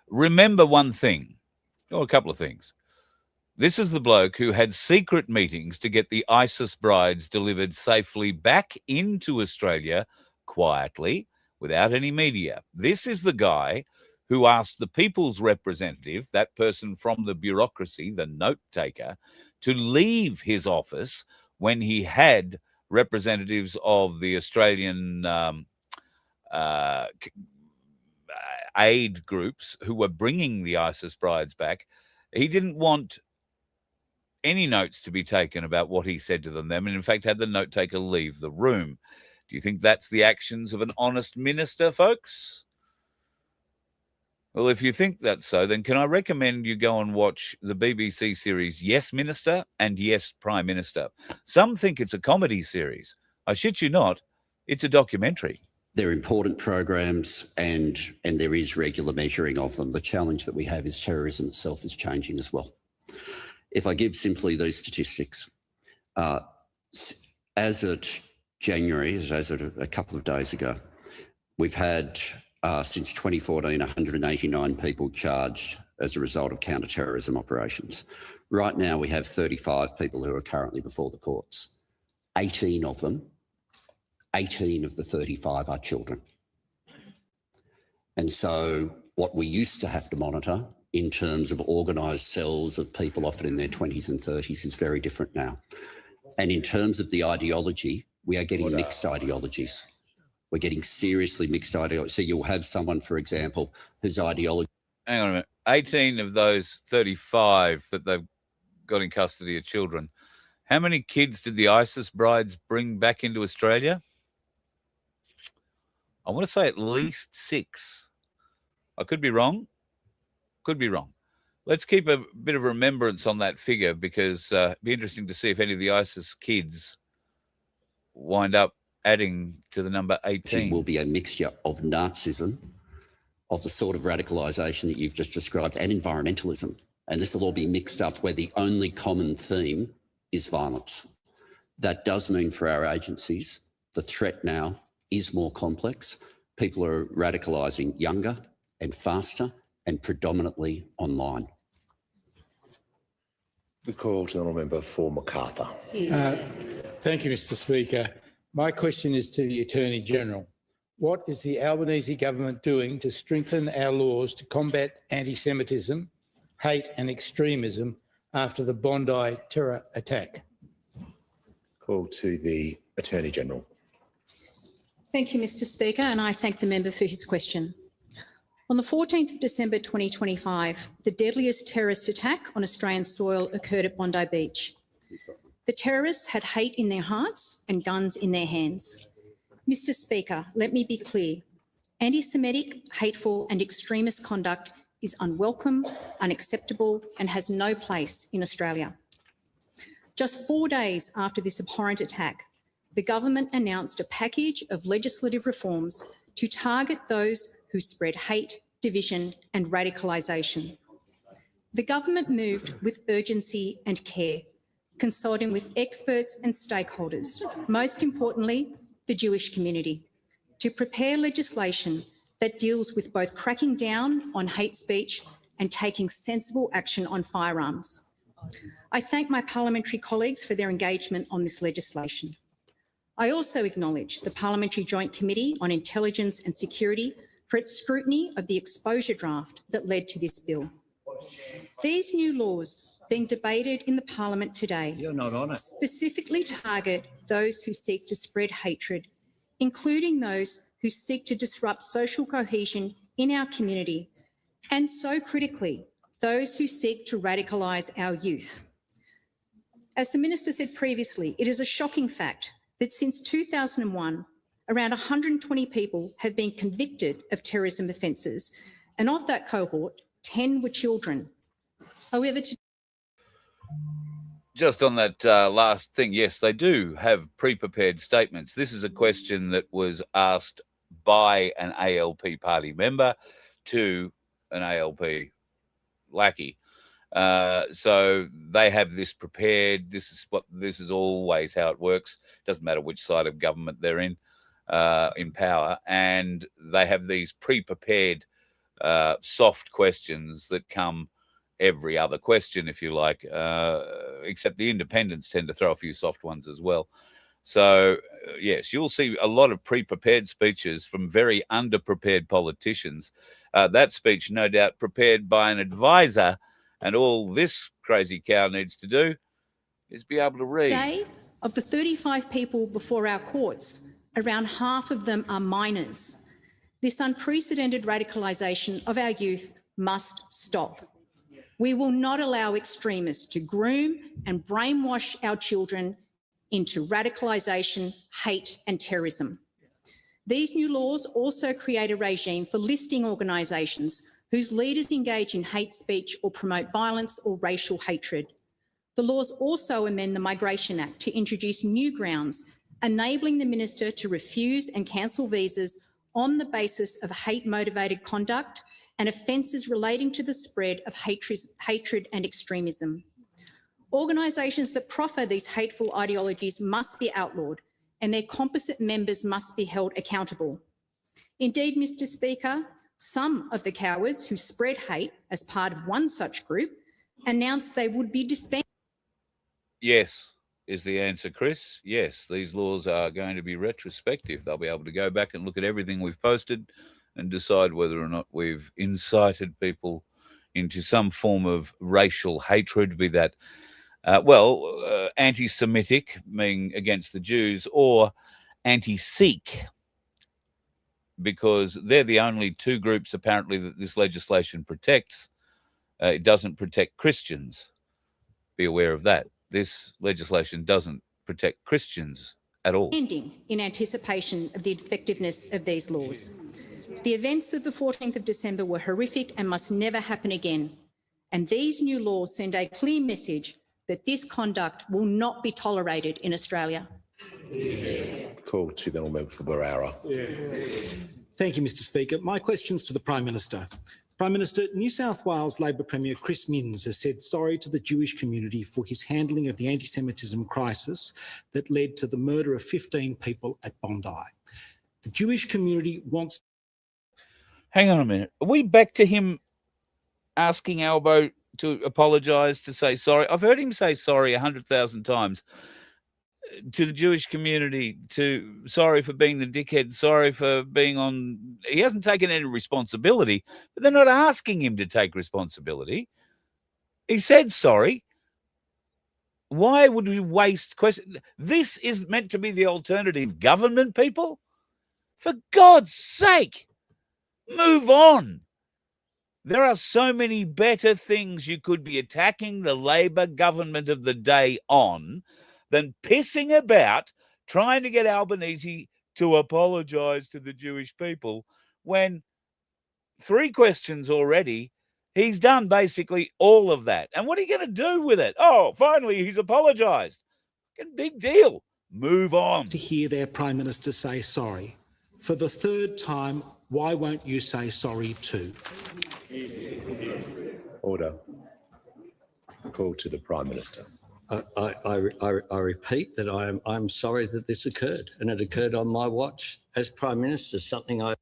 remember one thing, or a couple of things. This is the bloke who had secret meetings to get the ISIS brides delivered safely back into Australia quietly without any media. This is the guy who asked the people's representative, that person from the bureaucracy, the note taker, to leave his office when he had representatives of the Australian aid groups who were bringing the ISIS brides back. He didn't want any notes to be taken about what he said to them, and in fact had the note taker leave the room. Do you think that's the actions of an honest minister, folks? Well, if you think that's so, then can I recommend you go and watch the BBC series Yes Minister and Yes Prime Minister. Some think it's a comedy series. I shit you not, it's a documentary. They're important programs and there is regular measuring of them. The challenge that we have is terrorism itself is changing as well. If I give simply these statistics, as at January, as at a couple of days ago, we've had since 2014, 189 people charged as a result of counter-terrorism operations. Right now, we have 35 people who are currently before the courts. 18 of them, 18 of the 35 are children. And so what we used to have to monitor in terms of organised cells of people often in their 20s and 30s is very different now. And in terms of the ideology, we are getting mixed ideologies. We're getting seriously mixed ideology. So you'll have someone, for example, whose ideology... Hang on a minute. 18 of those 35 that they've got in custody of children. How many kids did the ISIS brides bring back into Australia? I want to say at least 6. I could be wrong. Could be wrong. Let's keep a bit of remembrance on that figure because it'd be interesting to see if any of the ISIS kids wind up adding to the number 18. It will be a mixture of Nazism, of the sort of radicalisation that you've just described, and environmentalism. And this will all be mixed up where the only common theme is violence. That does mean for our agencies, the threat now is more complex. People are radicalising younger and faster and predominantly online. The call to the honourable member for Macarthur. Thank you, Mr. Speaker. My question is to the Attorney-General. What is the Albanese government doing to strengthen our laws to combat anti-Semitism, hate and extremism after the Bondi terror attack? Call to the Attorney-General. Thank you, Mr. Speaker, and I thank the member for his question. On the 14th of December 2025, the deadliest terrorist attack on Australian soil occurred at Bondi Beach. The terrorists had hate in their hearts and guns in their hands. Mr. Speaker, let me be clear. Anti-Semitic, hateful and extremist conduct is unwelcome, unacceptable and has no place in Australia. Just 4 days after this abhorrent attack, the government announced a package of legislative reforms to target those who spread hate, division and radicalisation. The government moved with urgency and care, consulting with experts and stakeholders, most importantly, the Jewish community, to prepare legislation that deals with both cracking down on hate speech and taking sensible action on firearms. I thank my parliamentary colleagues for their engagement on this legislation. I also acknowledge the Parliamentary Joint Committee on Intelligence and Security for its scrutiny of the exposure draft that led to this bill. These new laws being debated in the Parliament today specifically target those who seek to spread hatred, including those who seek to disrupt social cohesion in our community, and so critically, those who seek to radicalise our youth. As the Minister said previously, it is a shocking fact that since 2001, around 120 people have been convicted of terrorism offences, and of that cohort, 10 were children. However, just on that last thing, yes, they do have pre-prepared statements. This is a question that was asked by an ALP party member to an ALP lackey. So they have this prepared. This is always how it works. Doesn't matter which side of government they're in power, and they have these pre-prepared soft questions that come every other question, if you like, except the independents tend to throw a few soft ones as well. So, yes, you'll see a lot of pre-prepared speeches from very underprepared politicians. That speech, no doubt, prepared by an advisor, and all this crazy cow needs to do is be able to read. Today, of the 35 people before our courts, around half of them are minors. This unprecedented radicalisation of our youth must stop. We will not allow extremists to groom and brainwash our children into radicalisation, hate and terrorism. These new laws also create a regime for listing organisations whose leaders engage in hate speech or promote violence or racial hatred. The laws also amend the Migration Act to introduce new grounds, enabling the Minister to refuse and cancel visas on the basis of hate-motivated conduct and offences relating to the spread of hatred and extremism. Organisations that proffer these hateful ideologies must be outlawed, and their composite members must be held accountable. Indeed, Mr. Speaker, some of the cowards who spread hate as part of one such group announced they would be disbanded. Yes, is the answer, Chris. Yes, these laws are going to be retrospective. They'll be able to go back and look at everything we've posted and decide whether or not we've incited people into some form of racial hatred, be that, anti-Semitic, meaning against the Jews, or anti-Sikh, because they're the only two groups apparently that this legislation protects. It doesn't protect Christians. Be aware of that. This legislation doesn't protect Christians at all. In anticipation of the effectiveness of these laws. The events of the 14th of December were horrific and must never happen again. And these new laws send a clear message that this conduct will not be tolerated in Australia. Call to the member for Barara. Thank you, Mr. Speaker. My question's to the Prime Minister. Prime Minister, New South Wales Labor Premier Chris Minns has said sorry to the Jewish community for his handling of the anti-Semitism crisis that led to the murder of 15 people at Bondi. The Jewish community wants... Hang on a minute. Are we back to him asking Albo to apologise, to say sorry? I've heard him say sorry 100,000 times to the Jewish community, sorry for being the dickhead, sorry for being on... He hasn't taken any responsibility, but they're not asking him to take responsibility. He said sorry. Why would we waste questions? This is meant to be the alternative government, people. For God's sake, move on. There are so many better things you could be attacking the Labor government of the day on than pissing about trying to get Albanese to apologise to the Jewish people when 3 questions already, he's done basically all of that. And what are you going to do with it? Oh, finally, he's apologised. Big deal. Move on. To hear their Prime Minister say sorry. For the 3rd time, why won't you say sorry too? Order. Call to the Prime Minister. I repeat that I'm sorry that this occurred, and it occurred on my watch as Prime Minister, something I...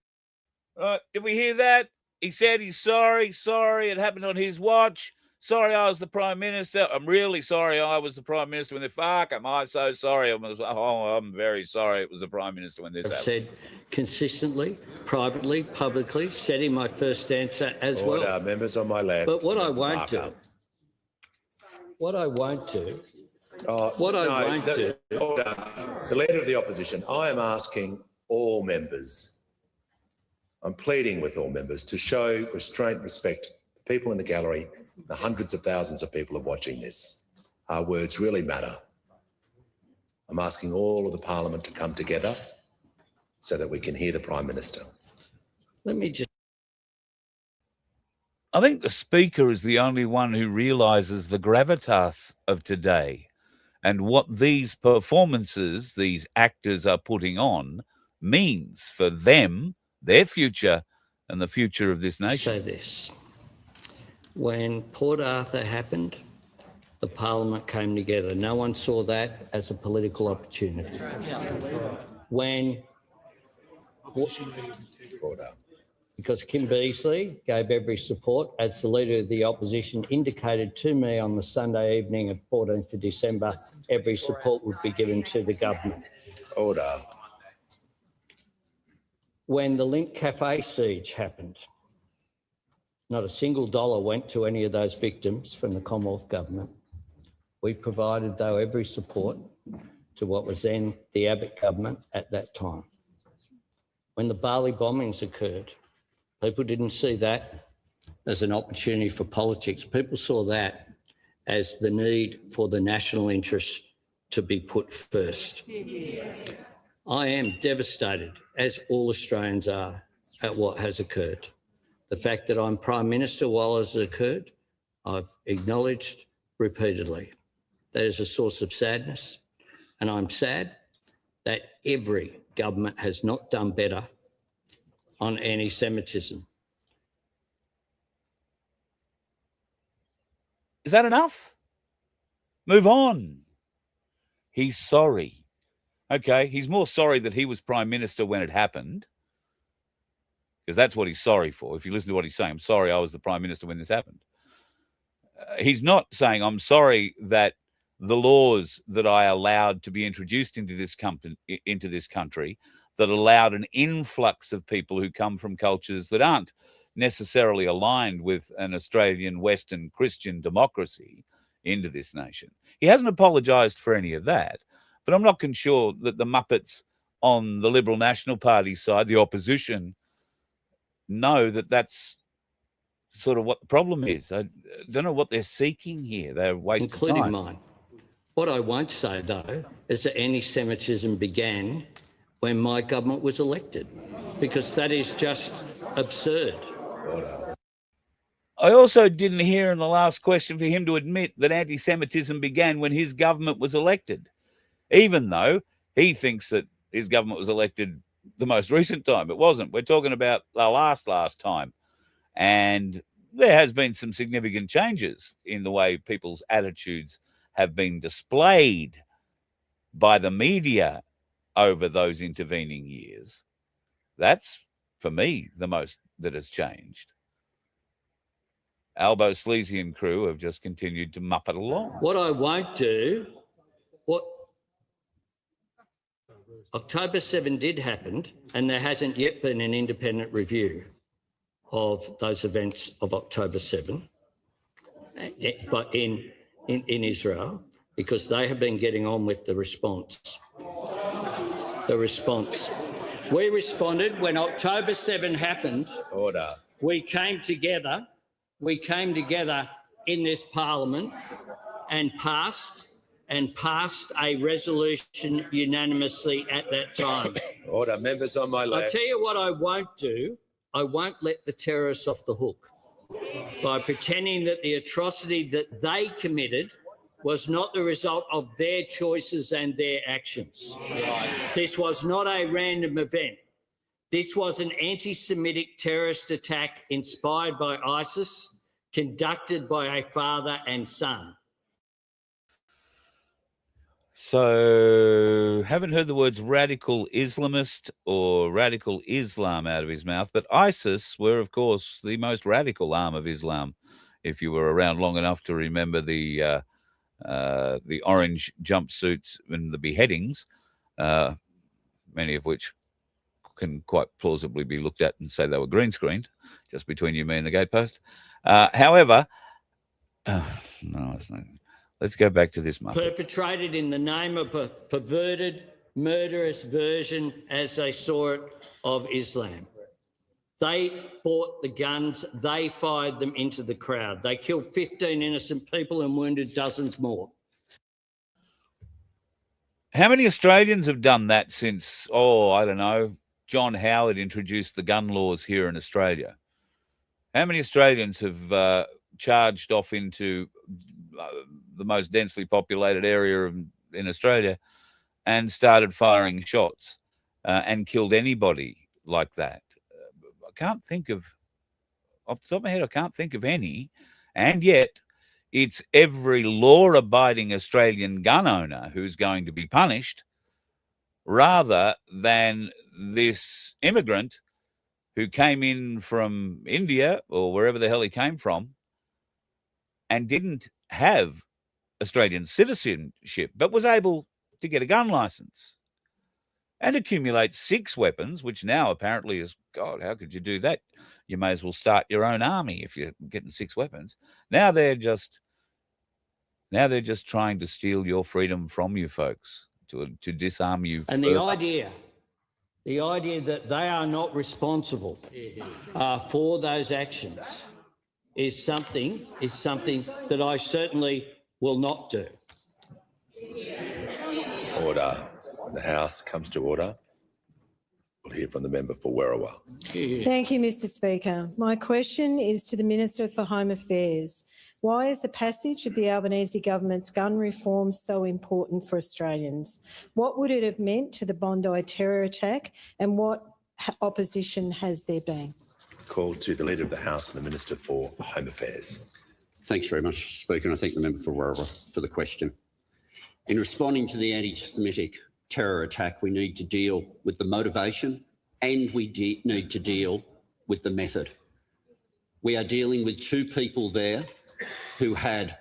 Did we hear that? He said he's sorry. Sorry, it happened on his watch. Sorry, I was the Prime Minister. I'm really sorry I was the Prime Minister when am I so sorry? I'm very sorry it was the Prime Minister when this I've happened. said consistently, privately, publicly, said in my first answer as Order. well. Members on my left. But what I won't do, Order. The Leader of the Opposition, I am asking all members, I'm pleading with all members to show restraint, respect for people in the gallery, the hundreds of thousands of people are watching this. Our words really matter. I'm asking all of the Parliament to come together so that we can hear the Prime Minister. Let me just... I think the Speaker is the only one who realises the gravitas of today and what these performances, these actors are putting on, means for them, their future, and the future of this nation. Say this. When Port Arthur happened, the Parliament came together. No one saw that as a political opportunity. When... Order. Because Kim Beazley gave every support, as the Leader of the Opposition indicated to me on the Sunday evening of 14th of December, every support would be given to the government. Order. When the Link Cafe siege happened, not a single dollar went to any of those victims from the Commonwealth Government. We provided, though, every support to what was then the Abbott government at that time. When the Bali bombings occurred, people didn't see that as an opportunity for politics. People saw that as the need for the national interest to be put first. I am devastated, as all Australians are, at what has occurred. The fact that I'm Prime Minister while it has occurred, I've acknowledged repeatedly. That is a source of sadness, and I'm sad that every government has not done better on anti-Semitism. Is that enough? Move on. He's sorry. Okay, he's more sorry that he was Prime Minister when it happened, because that's what he's sorry for. If you listen to what he's saying, I'm sorry I was the Prime Minister when this happened. He's not saying, I'm sorry that the laws that I allowed to be introduced into this country that allowed an influx of people who come from cultures that aren't necessarily aligned with an Australian Western Christian democracy into this nation. He hasn't apologised for any of that, but I'm not sure that the Muppets on the Liberal National Party side, the opposition, know that that's sort of what the problem is. I don't know what they're seeking here. They're wasting time. Including mine. What I won't say, though, is that anti-Semitism began when my government was elected, because that is just absurd. I also didn't hear in the last question for him to admit that anti-Semitism began when his government was elected, even though he thinks that his government was elected the most recent time. It wasn't. We're talking about the last time. And there has been some significant changes in the way people's attitudes have been displayed by the media over those intervening years. That's, for me, the most that has changed. Albo Sleazy and crew have just continued to muppet along. What I won't do, what October 7 did happen, and there hasn't yet been an independent review of those events of October 7, but in Israel, because they have been getting on with the response. We responded when October 7 happened. Order. We came together in this Parliament and passed a resolution unanimously at that time. Order. Members on my left. I'll tell you what I won't do. I won't let the terrorists off the hook by pretending that the atrocity that they committed was not the result of their choices and their actions. This was not a random event. This was an anti-Semitic terrorist attack inspired by ISIS, conducted by a father and son. So, haven't heard the words radical Islamist or radical Islam out of his mouth, but ISIS were, of course, the most radical arm of Islam. If you were around long enough to remember the orange jumpsuits and the beheadings, many of which can quite plausibly be looked at and say they were green screened, just between you, me, and the gatepost. However, no, it's not. Let's go back to this muppet. Perpetrated in the name of a perverted, murderous version, as they saw it, of Islam. They bought the guns, they fired them into the crowd. They killed 15 innocent people and wounded dozens more. How many Australians have done that since, I don't know, John Howard introduced the gun laws here in Australia? How many Australians have charged off into the most densely populated area in Australia and started firing shots and killed anybody like that? I can't think of, off the top of my head, I can't think of any. And yet it's every law-abiding Australian gun owner who's going to be punished rather than this immigrant who came in from India or wherever the hell he came from and didn't have Australian citizenship, but was able to get a gun license and accumulate 6 weapons, which now apparently is, God, how could you do that? You may as well start your own army if you're getting 6 weapons. Now they're just trying to steal your freedom from you folks, to disarm you. And the idea that they are not responsible for those actions is something that I certainly will not do. Order. The House comes to order. We'll hear from the member for Werriwa. Thank you, Mr Speaker. My question is to the Minister for Home Affairs. Why is the passage of the Albanese government's gun reform so important for Australians? What would it have meant to the Bondi terror attack, and what opposition has there been? Call to the Leader of the House and the Minister for Home Affairs. Thanks very much, Speaker, and I thank the member for Werriwa for the question. In responding to the anti-Semitic terror attack, we need to deal with the motivation and we need to deal with the method. We are dealing with 2 people there who had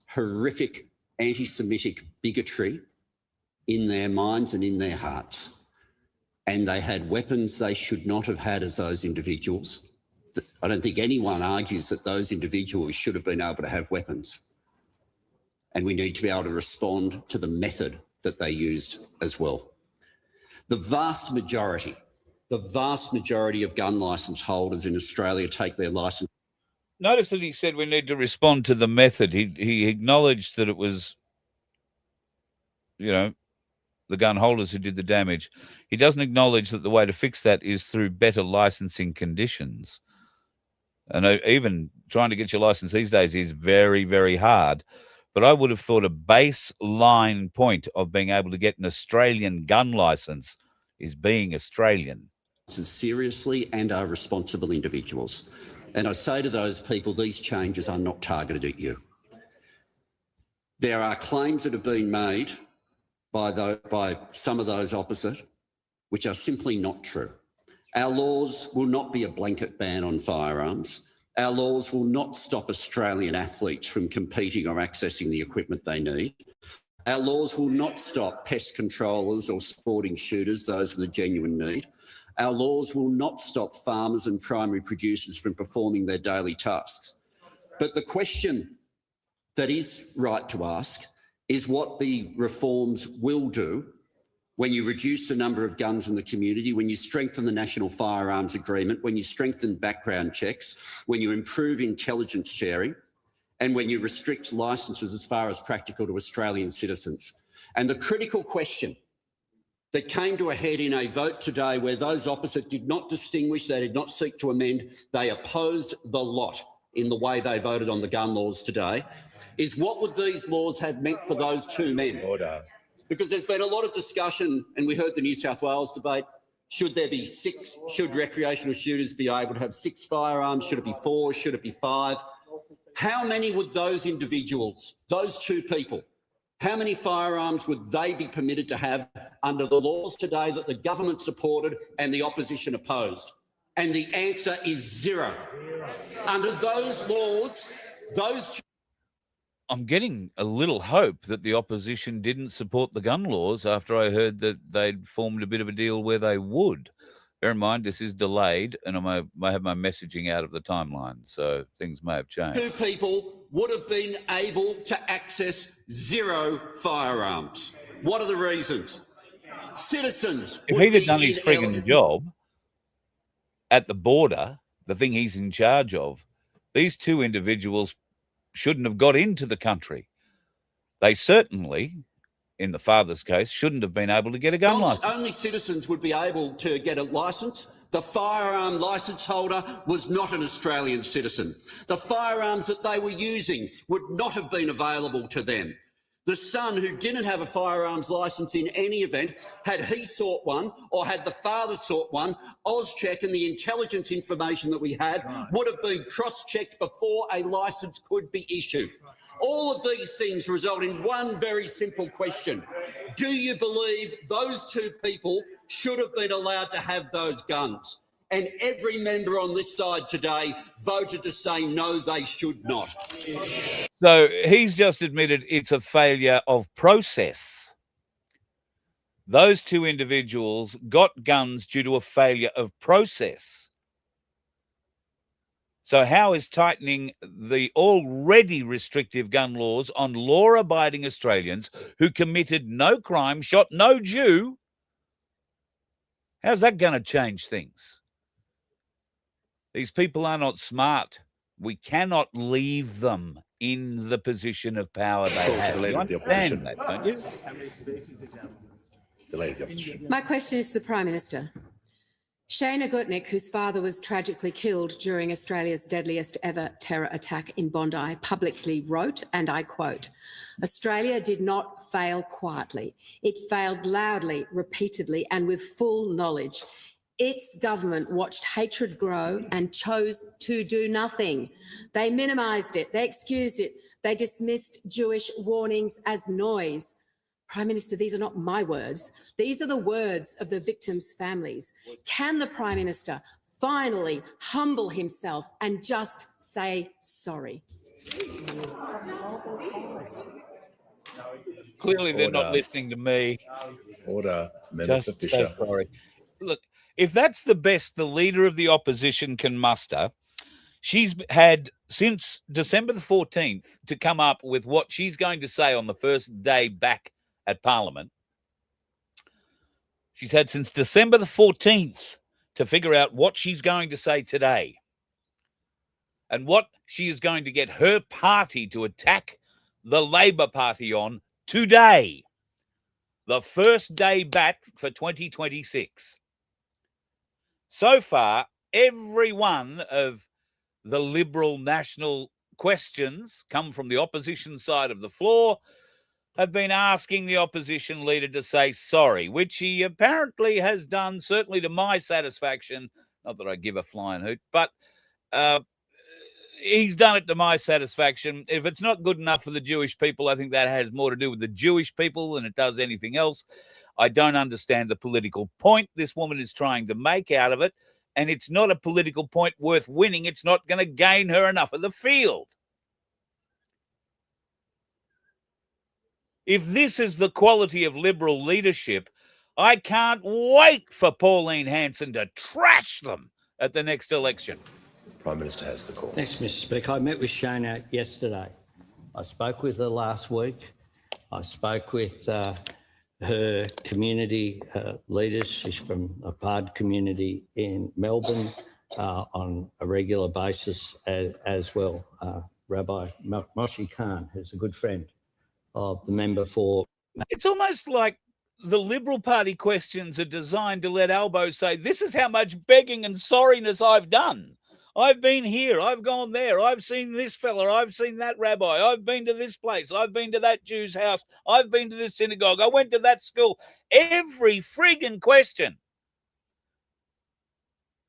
horrific anti-Semitic bigotry in their minds and in their hearts. And they had weapons they should not have had as those individuals. I don't think anyone argues that those individuals should have been able to have weapons. And we need to be able to respond to the method that they used as well. The vast majority of gun licence holders in Australia take their licence. Notice that he said we need to respond to the method. He acknowledged that it was, the gun holders who did the damage. He doesn't acknowledge that the way to fix that is through better licensing conditions. And even trying to get your license these days is very, very hard. But I would have thought a baseline point of being able to get an Australian gun license is being Australian. Seriously and are responsible individuals. And I say to those people, these changes are not targeted at you. There are claims that have been made by some of those opposite, which are simply not true. Our laws will not be a blanket ban on firearms. Our laws will not stop Australian athletes from competing or accessing the equipment they need. Our laws will not stop pest controllers or sporting shooters, those with a genuine need. Our laws will not stop farmers and primary producers from performing their daily tasks. But the question that is right to ask is what the reforms will do when you reduce the number of guns in the community, when you strengthen the National Firearms Agreement, when you strengthen background checks, when you improve intelligence sharing, and when you restrict licences as far as practical to Australian citizens. And the critical question that came to a head in a vote today where those opposite did not distinguish, they did not seek to amend, they opposed the lot in the way they voted on the gun laws today, is what would these laws have meant for those two men? Order. Because there's been a lot of discussion, and we heard the New South Wales debate, should there be 6? Should recreational shooters be able to have 6 firearms? Should it be 4? Should it be 5? How many would those individuals, those two people, how many firearms would they be permitted to have under the laws today that the government supported and the opposition opposed? And the answer is 0. Under those laws, those... I'm getting a little hope that the opposition didn't support the gun laws after I heard that they'd formed a bit of a deal where they would. Bear in mind, this is delayed and I may have my messaging out of the timeline, so things may have changed. Two people would have been able to access 0 firearms. What are the reasons? Citizens. If he'd have done his frigging job at the border, the thing he's in charge of, these two individuals shouldn't have got into the country. They certainly, in the father's case, shouldn't have been able to get a gun licence. Only citizens would be able to get a licence. The firearm licence holder was not an Australian citizen. The firearms that they were using would not have been available to them. The son who didn't have a firearms licence in any event, had he sought one or had the father sought one, Auscheck and the intelligence information that we had would have been cross-checked before a licence could be issued. All of these things result in one very simple question. Do you believe those two people should have been allowed to have those guns? And every member on this side today voted to say no, they should not. So he's just admitted it's a failure of process. Those two individuals got guns due to a failure of process. So how is tightening the already restrictive gun laws on law-abiding Australians who committed no crime, shot no Jew, how's that going to change things? These people are not smart. We cannot leave them in the position of power they have. You understand that, don't you? My question is to the Prime Minister. Shayna Gutnick, whose father was tragically killed during Australia's deadliest ever terror attack in Bondi, publicly wrote, and I quote, "Australia did not fail quietly. It failed loudly, repeatedly, and with full knowledge. Its government watched hatred grow and chose to do nothing. They minimised it, they excused it, they dismissed Jewish warnings as noise." Prime Minister, these are not my words. These are the words of the victims' families. Can the Prime Minister finally humble himself and just say sorry? Clearly they're not listening to me. Order. Just so sorry. Look, if that's the best the leader of the opposition can muster, she's had since December the 14th to come up with what she's going to say on the first day back at Parliament. She's had since December the 14th to figure out what she's going to say today and what she is going to get her party to attack the Labor Party on today, the first day back for 2026. So far, every one of the Liberal national questions come from the opposition side of the floor have been asking the opposition leader to say sorry, which he apparently has done, certainly to my satisfaction. Not that I give a flying hoot, but he's done it to my satisfaction. If it's not good enough for the Jewish people, I think that has more to do with the Jewish people than it does anything else. I don't understand the political point this woman is trying to make out of it, and it's not a political point worth winning. It's not going to gain her enough of the field. If this is the quality of Liberal leadership, I can't wait for Pauline Hanson to trash them at the next election. Prime Minister has the call. Thanks, Mr. Speaker. I met with Shayna yesterday. I spoke with her last week. I spoke with her community leaders. She's from a PAD community in Melbourne on a regular basis as well. Rabbi Moshe Khan, who's a good friend of the member for... It's almost like the Liberal Party questions are designed to let Albo say, this is how much begging and sorriness I've done. I've been here, I've gone there, I've seen this fella, I've seen that rabbi, I've been to this place, I've been to that Jew's house, I've been to this synagogue, I went to that school. Every friggin' question.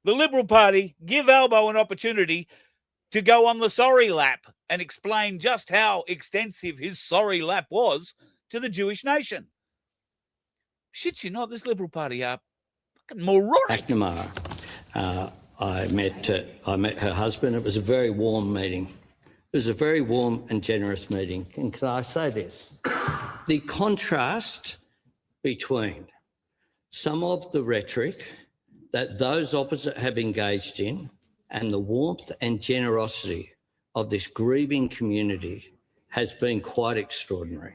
The Liberal Party give Albo an opportunity to go on the sorry lap and explain just how extensive his sorry lap was to the Jewish nation. Shit, you not, this Liberal Party are fucking moronic. McNamara, I met her husband. It was a very warm meeting. It was a very warm and generous meeting. And can I say this? The contrast between some of the rhetoric that those opposite have engaged in and the warmth and generosity of this grieving community has been quite extraordinary.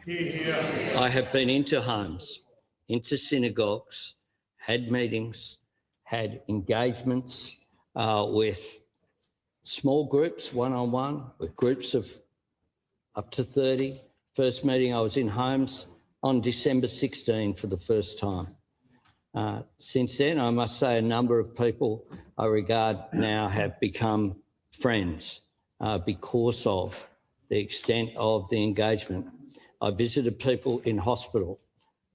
I have been into homes, into synagogues, had meetings, had engagements with small groups, one-on-one, with groups of up to 30. First meeting I was in homes on December 16 for the first time. Since then, I must say a number of people I regard now have become friends because of the extent of the engagement. I visited people in hospital.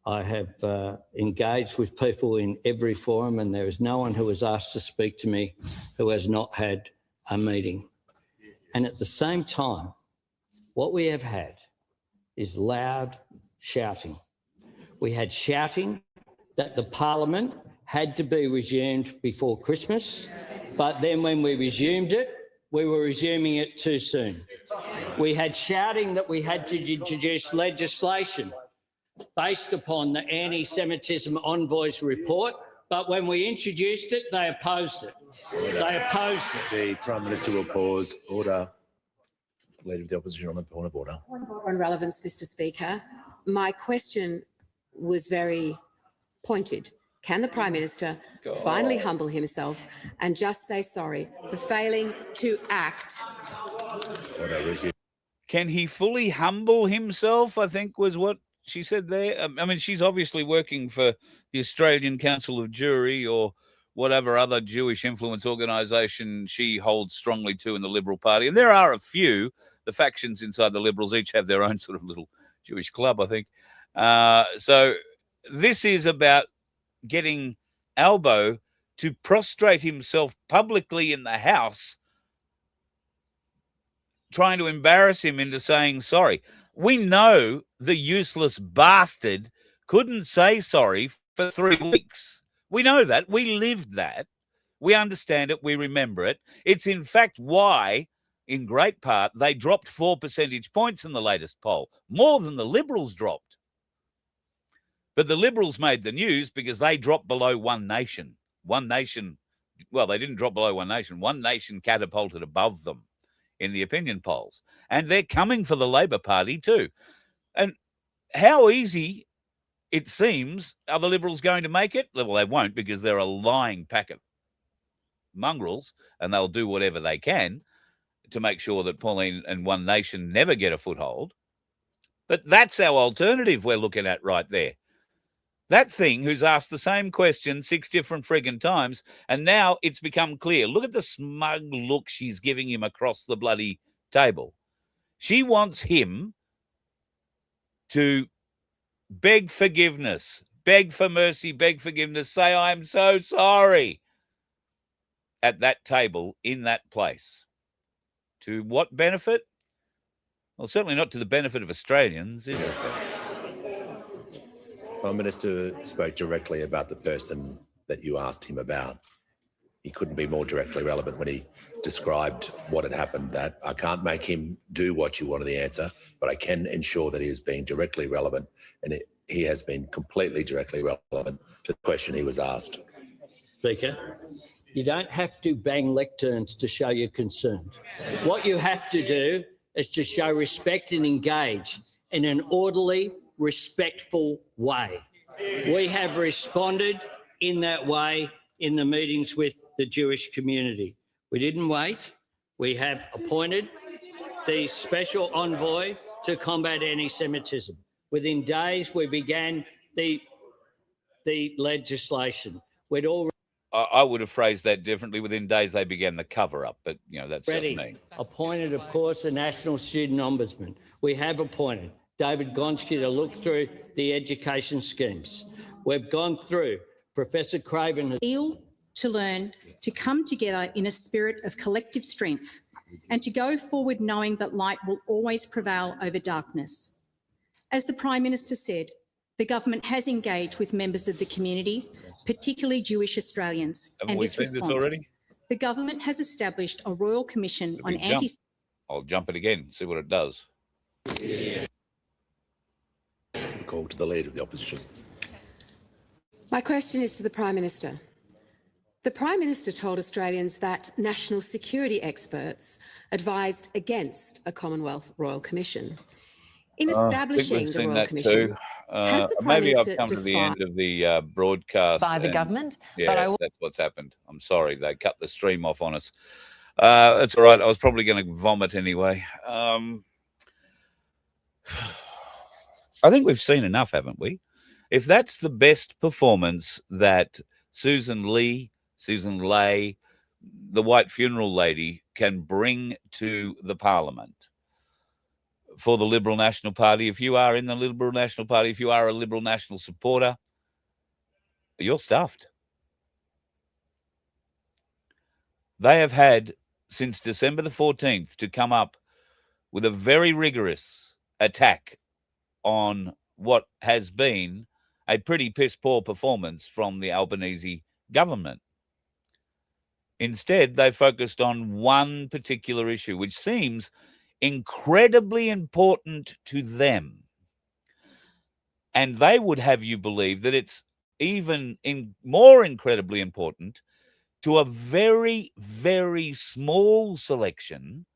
I have engaged with people in every forum, and there is no one who has asked to speak to me who has not had a meeting. And at the same time, what we have had is loud shouting. We had shouting that the Parliament had to be resumed before Christmas, but then when we resumed it, we were resuming it too soon. We had shouting that we had to introduce legislation based upon the anti-Semitism envoy's report, but when we introduced it, they opposed it. They opposed it. The Prime Minister will pause. Order. Leader of the Opposition on the point of order. On relevance, Mr. Speaker, my question was very pointed. Can the Prime Minister finally humble himself and just say sorry for failing to act? Can he fully humble himself, I think was what she said there. I mean, she's obviously working for the Australian Council of Jury or whatever other Jewish influence organisation she holds strongly to in the Liberal Party. And there are a few. The factions inside the Liberals each have their own sort of little Jewish club, I think. So this is about getting Albo to prostrate himself publicly in the House, trying to embarrass him into saying sorry. We know the useless bastard couldn't say sorry for 3 weeks. We know that. We lived that. We understand it. We remember it. It's in fact why, in great part, they dropped 4 percentage points in the latest poll, more than the Liberals dropped. But the Liberals made the news because they dropped below One Nation. One Nation, well, they didn't drop below One Nation. One Nation catapulted above them in the opinion polls. And they're coming for the Labor Party too. And how easy, it seems, are the Liberals going to make it? Well, they won't, because they're a lying pack of mongrels, and they'll do whatever they can to make sure that Pauline and One Nation never get a foothold. But that's our alternative we're looking at right there. That thing who's asked the same question 6 different friggin' times, and now it's become clear. Look at the smug look she's giving him across the bloody table. She wants him to beg forgiveness, beg for mercy, beg forgiveness, say, I'm so sorry at that table in that place. To what benefit? Well, certainly not to the benefit of Australians, is it? Prime Minister spoke directly about the person that you asked him about. He couldn't be more directly relevant when he described what had happened. That I can't make him do what you wanted the answer, but I can ensure that he is being directly relevant, and he has been completely directly relevant to the question he was asked. Speaker, you don't have to bang lecterns to show you're concerned. What you have to do is to show respect and engage in an orderly, respectful way. We have responded in that way in the meetings with the Jewish community. We didn't wait. We have appointed the special envoy to combat anti-Semitism. Within days, we began the the legislation. We'd already I would have phrased that differently. Within days, they began the cover-up, but, you know, that's just me. appointed, of course, a National Student Ombudsman. We have appointed David Gonski to look through the education schemes. We've gone through. Professor Craven has to learn, to come together in a spirit of collective strength and to go forward knowing that light will always prevail over darkness. As the Prime Minister said, the government has engaged with members of the community, particularly Jewish Australians, Haven't we seen this already? The government has established a Royal Commission on anti... I'll jump it again, see what it does. Call to the Leader of the Opposition. My question is to the Prime Minister. The Prime Minister told Australians that national security experts advised against a Commonwealth Royal Commission. In establishing the Royal Commission, has the Prime maybe I've Minister come to the end of the broadcast. By the government? Yeah, that's what's happened. I'm sorry, they cut the stream off on us. That's all right. I was probably going to vomit anyway. I think we've seen enough, haven't we? If that's the best performance that Susan Ley, the white funeral lady, can bring to the Parliament for the Liberal National Party, if you are in the Liberal National Party, if you are a Liberal National supporter, you're stuffed. They have had since December the 14th to come up with a very rigorous attack on what has been a pretty piss-poor performance from the Albanese government. Instead, they focused on one particular issue, which seems incredibly important to them. And they would have you believe that it's even more incredibly important to a very, very small selection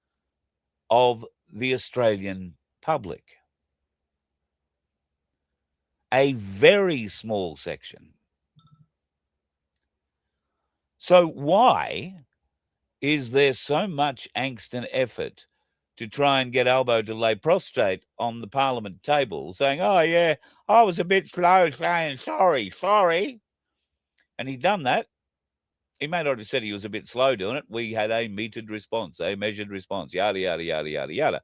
of the Australian public. A very small section. So why is there so much angst and effort to try and get Albo to lay prostrate on the Parliament table saying, oh, yeah, I was a bit slow saying sorry. And he'd done that. He may not have said he was a bit slow doing it. We had a metered response, a measured response, yada, yada, yada, yada, yada.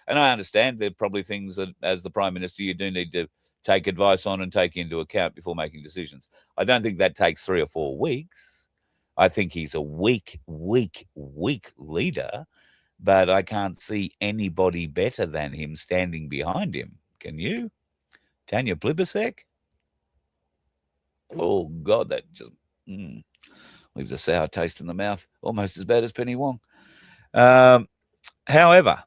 And I understand there are probably things that, as the Prime Minister, you do need to take advice on and take into account before making decisions. I don't think that takes 3 or 4 weeks. I think he's a weak leader, but I can't see anybody better than him standing behind him. Can you? Tanya Plibersek? Oh, God, that just leaves a sour taste in the mouth, almost as bad as Penny Wong. However,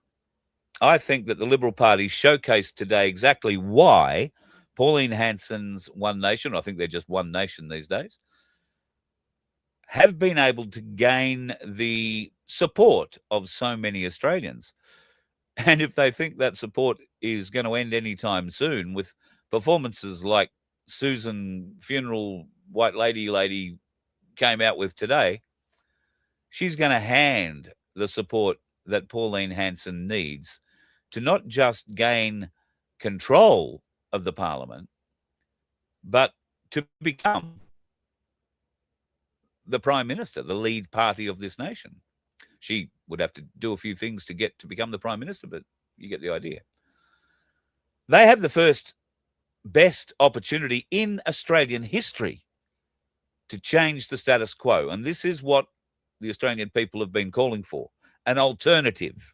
I think that the Liberal Party showcased today exactly why Pauline Hanson's One Nation, I think they're just One Nation these days, have been able to gain the support of so many Australians. And if they think that support is going to end anytime soon with performances like Susan Funeral White Lady came out with today, she's going to hand the support that Pauline Hanson needs to not just gain control of the Parliament, but to become the Prime Minister, the lead party of this nation. She would have to do a few things to get to become the Prime Minister, but you get the idea. They have the first best opportunity in Australian history to change the status quo. And this is what the Australian people have been calling for, an alternative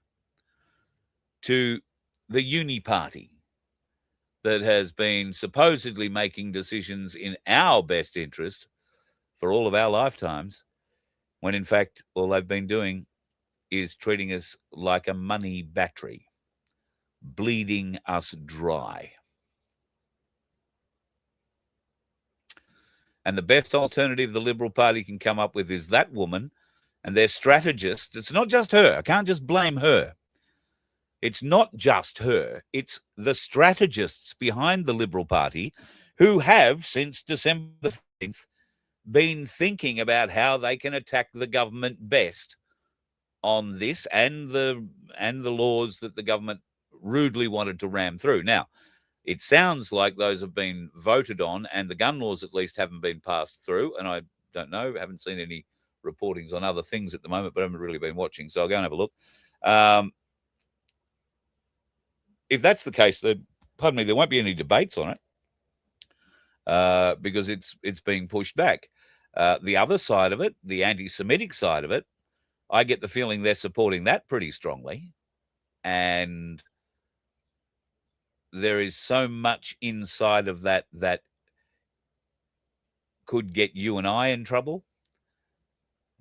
to the uni party that has been supposedly making decisions in our best interest for all of our lifetimes, when in fact all they've been doing is treating us like a money battery, bleeding us dry. And the best alternative the Liberal Party can come up with is that woman and their strategist. It's not just her. I can't just blame her. It's not just her. It's the strategists behind the Liberal Party who have, since December the 15th, been thinking about how they can attack the government best on this and the laws that the government rudely wanted to ram through. Now, It sounds like those have been voted on, and the gun laws at least haven't been passed through. And I don't know, haven't seen any reportings on other things at the moment, but I haven't really been watching. So I'll go and have a look. If that's the case, then, pardon me, there won't be any debates on it because it's being pushed back. The other side of it, the anti-Semitic side of it, I get the feeling they're supporting that pretty strongly. And there is so much inside of that that could get you and I in trouble.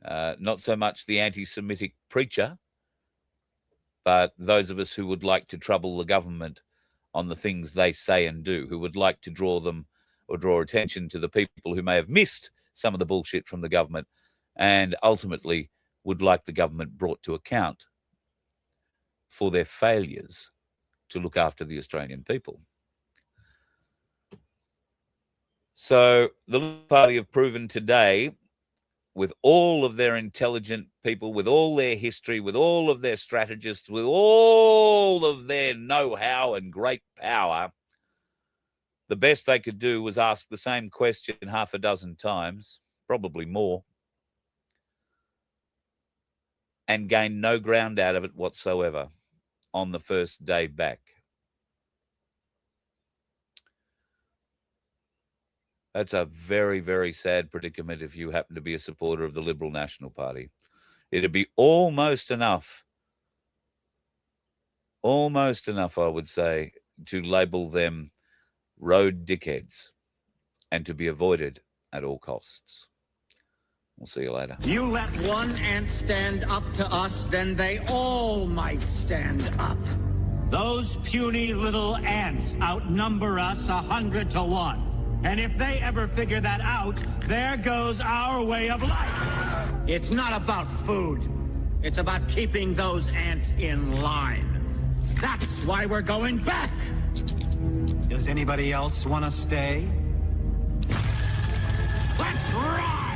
Not so much the anti-Semitic preacher, but those of us who would like to trouble the government on the things they say and do, who would like to draw them or draw attention to the people who may have missed some of the bullshit from the government and ultimately would like the government brought to account for their failures to look after the Australian people. So the Liberal Party have proven today, with all of their intelligent people, with all their history, with all of their strategists, with all of their know-how and great power, the best they could do was ask the same question half a dozen times, probably more, and gain no ground out of it whatsoever on the first day back. That's a very, very sad predicament if you happen to be a supporter of the Liberal National Party. It'd be almost enough, I would say, to label them road dickheads and to be avoided at all costs. We'll see you later. You let one ant stand up to us, then they all might stand up. Those puny little ants outnumber us 100 to 1. And if they ever figure that out, there goes our way of life. It's not about food. It's about keeping those ants in line. That's why we're going back. Does anybody else want to stay? Let's ride!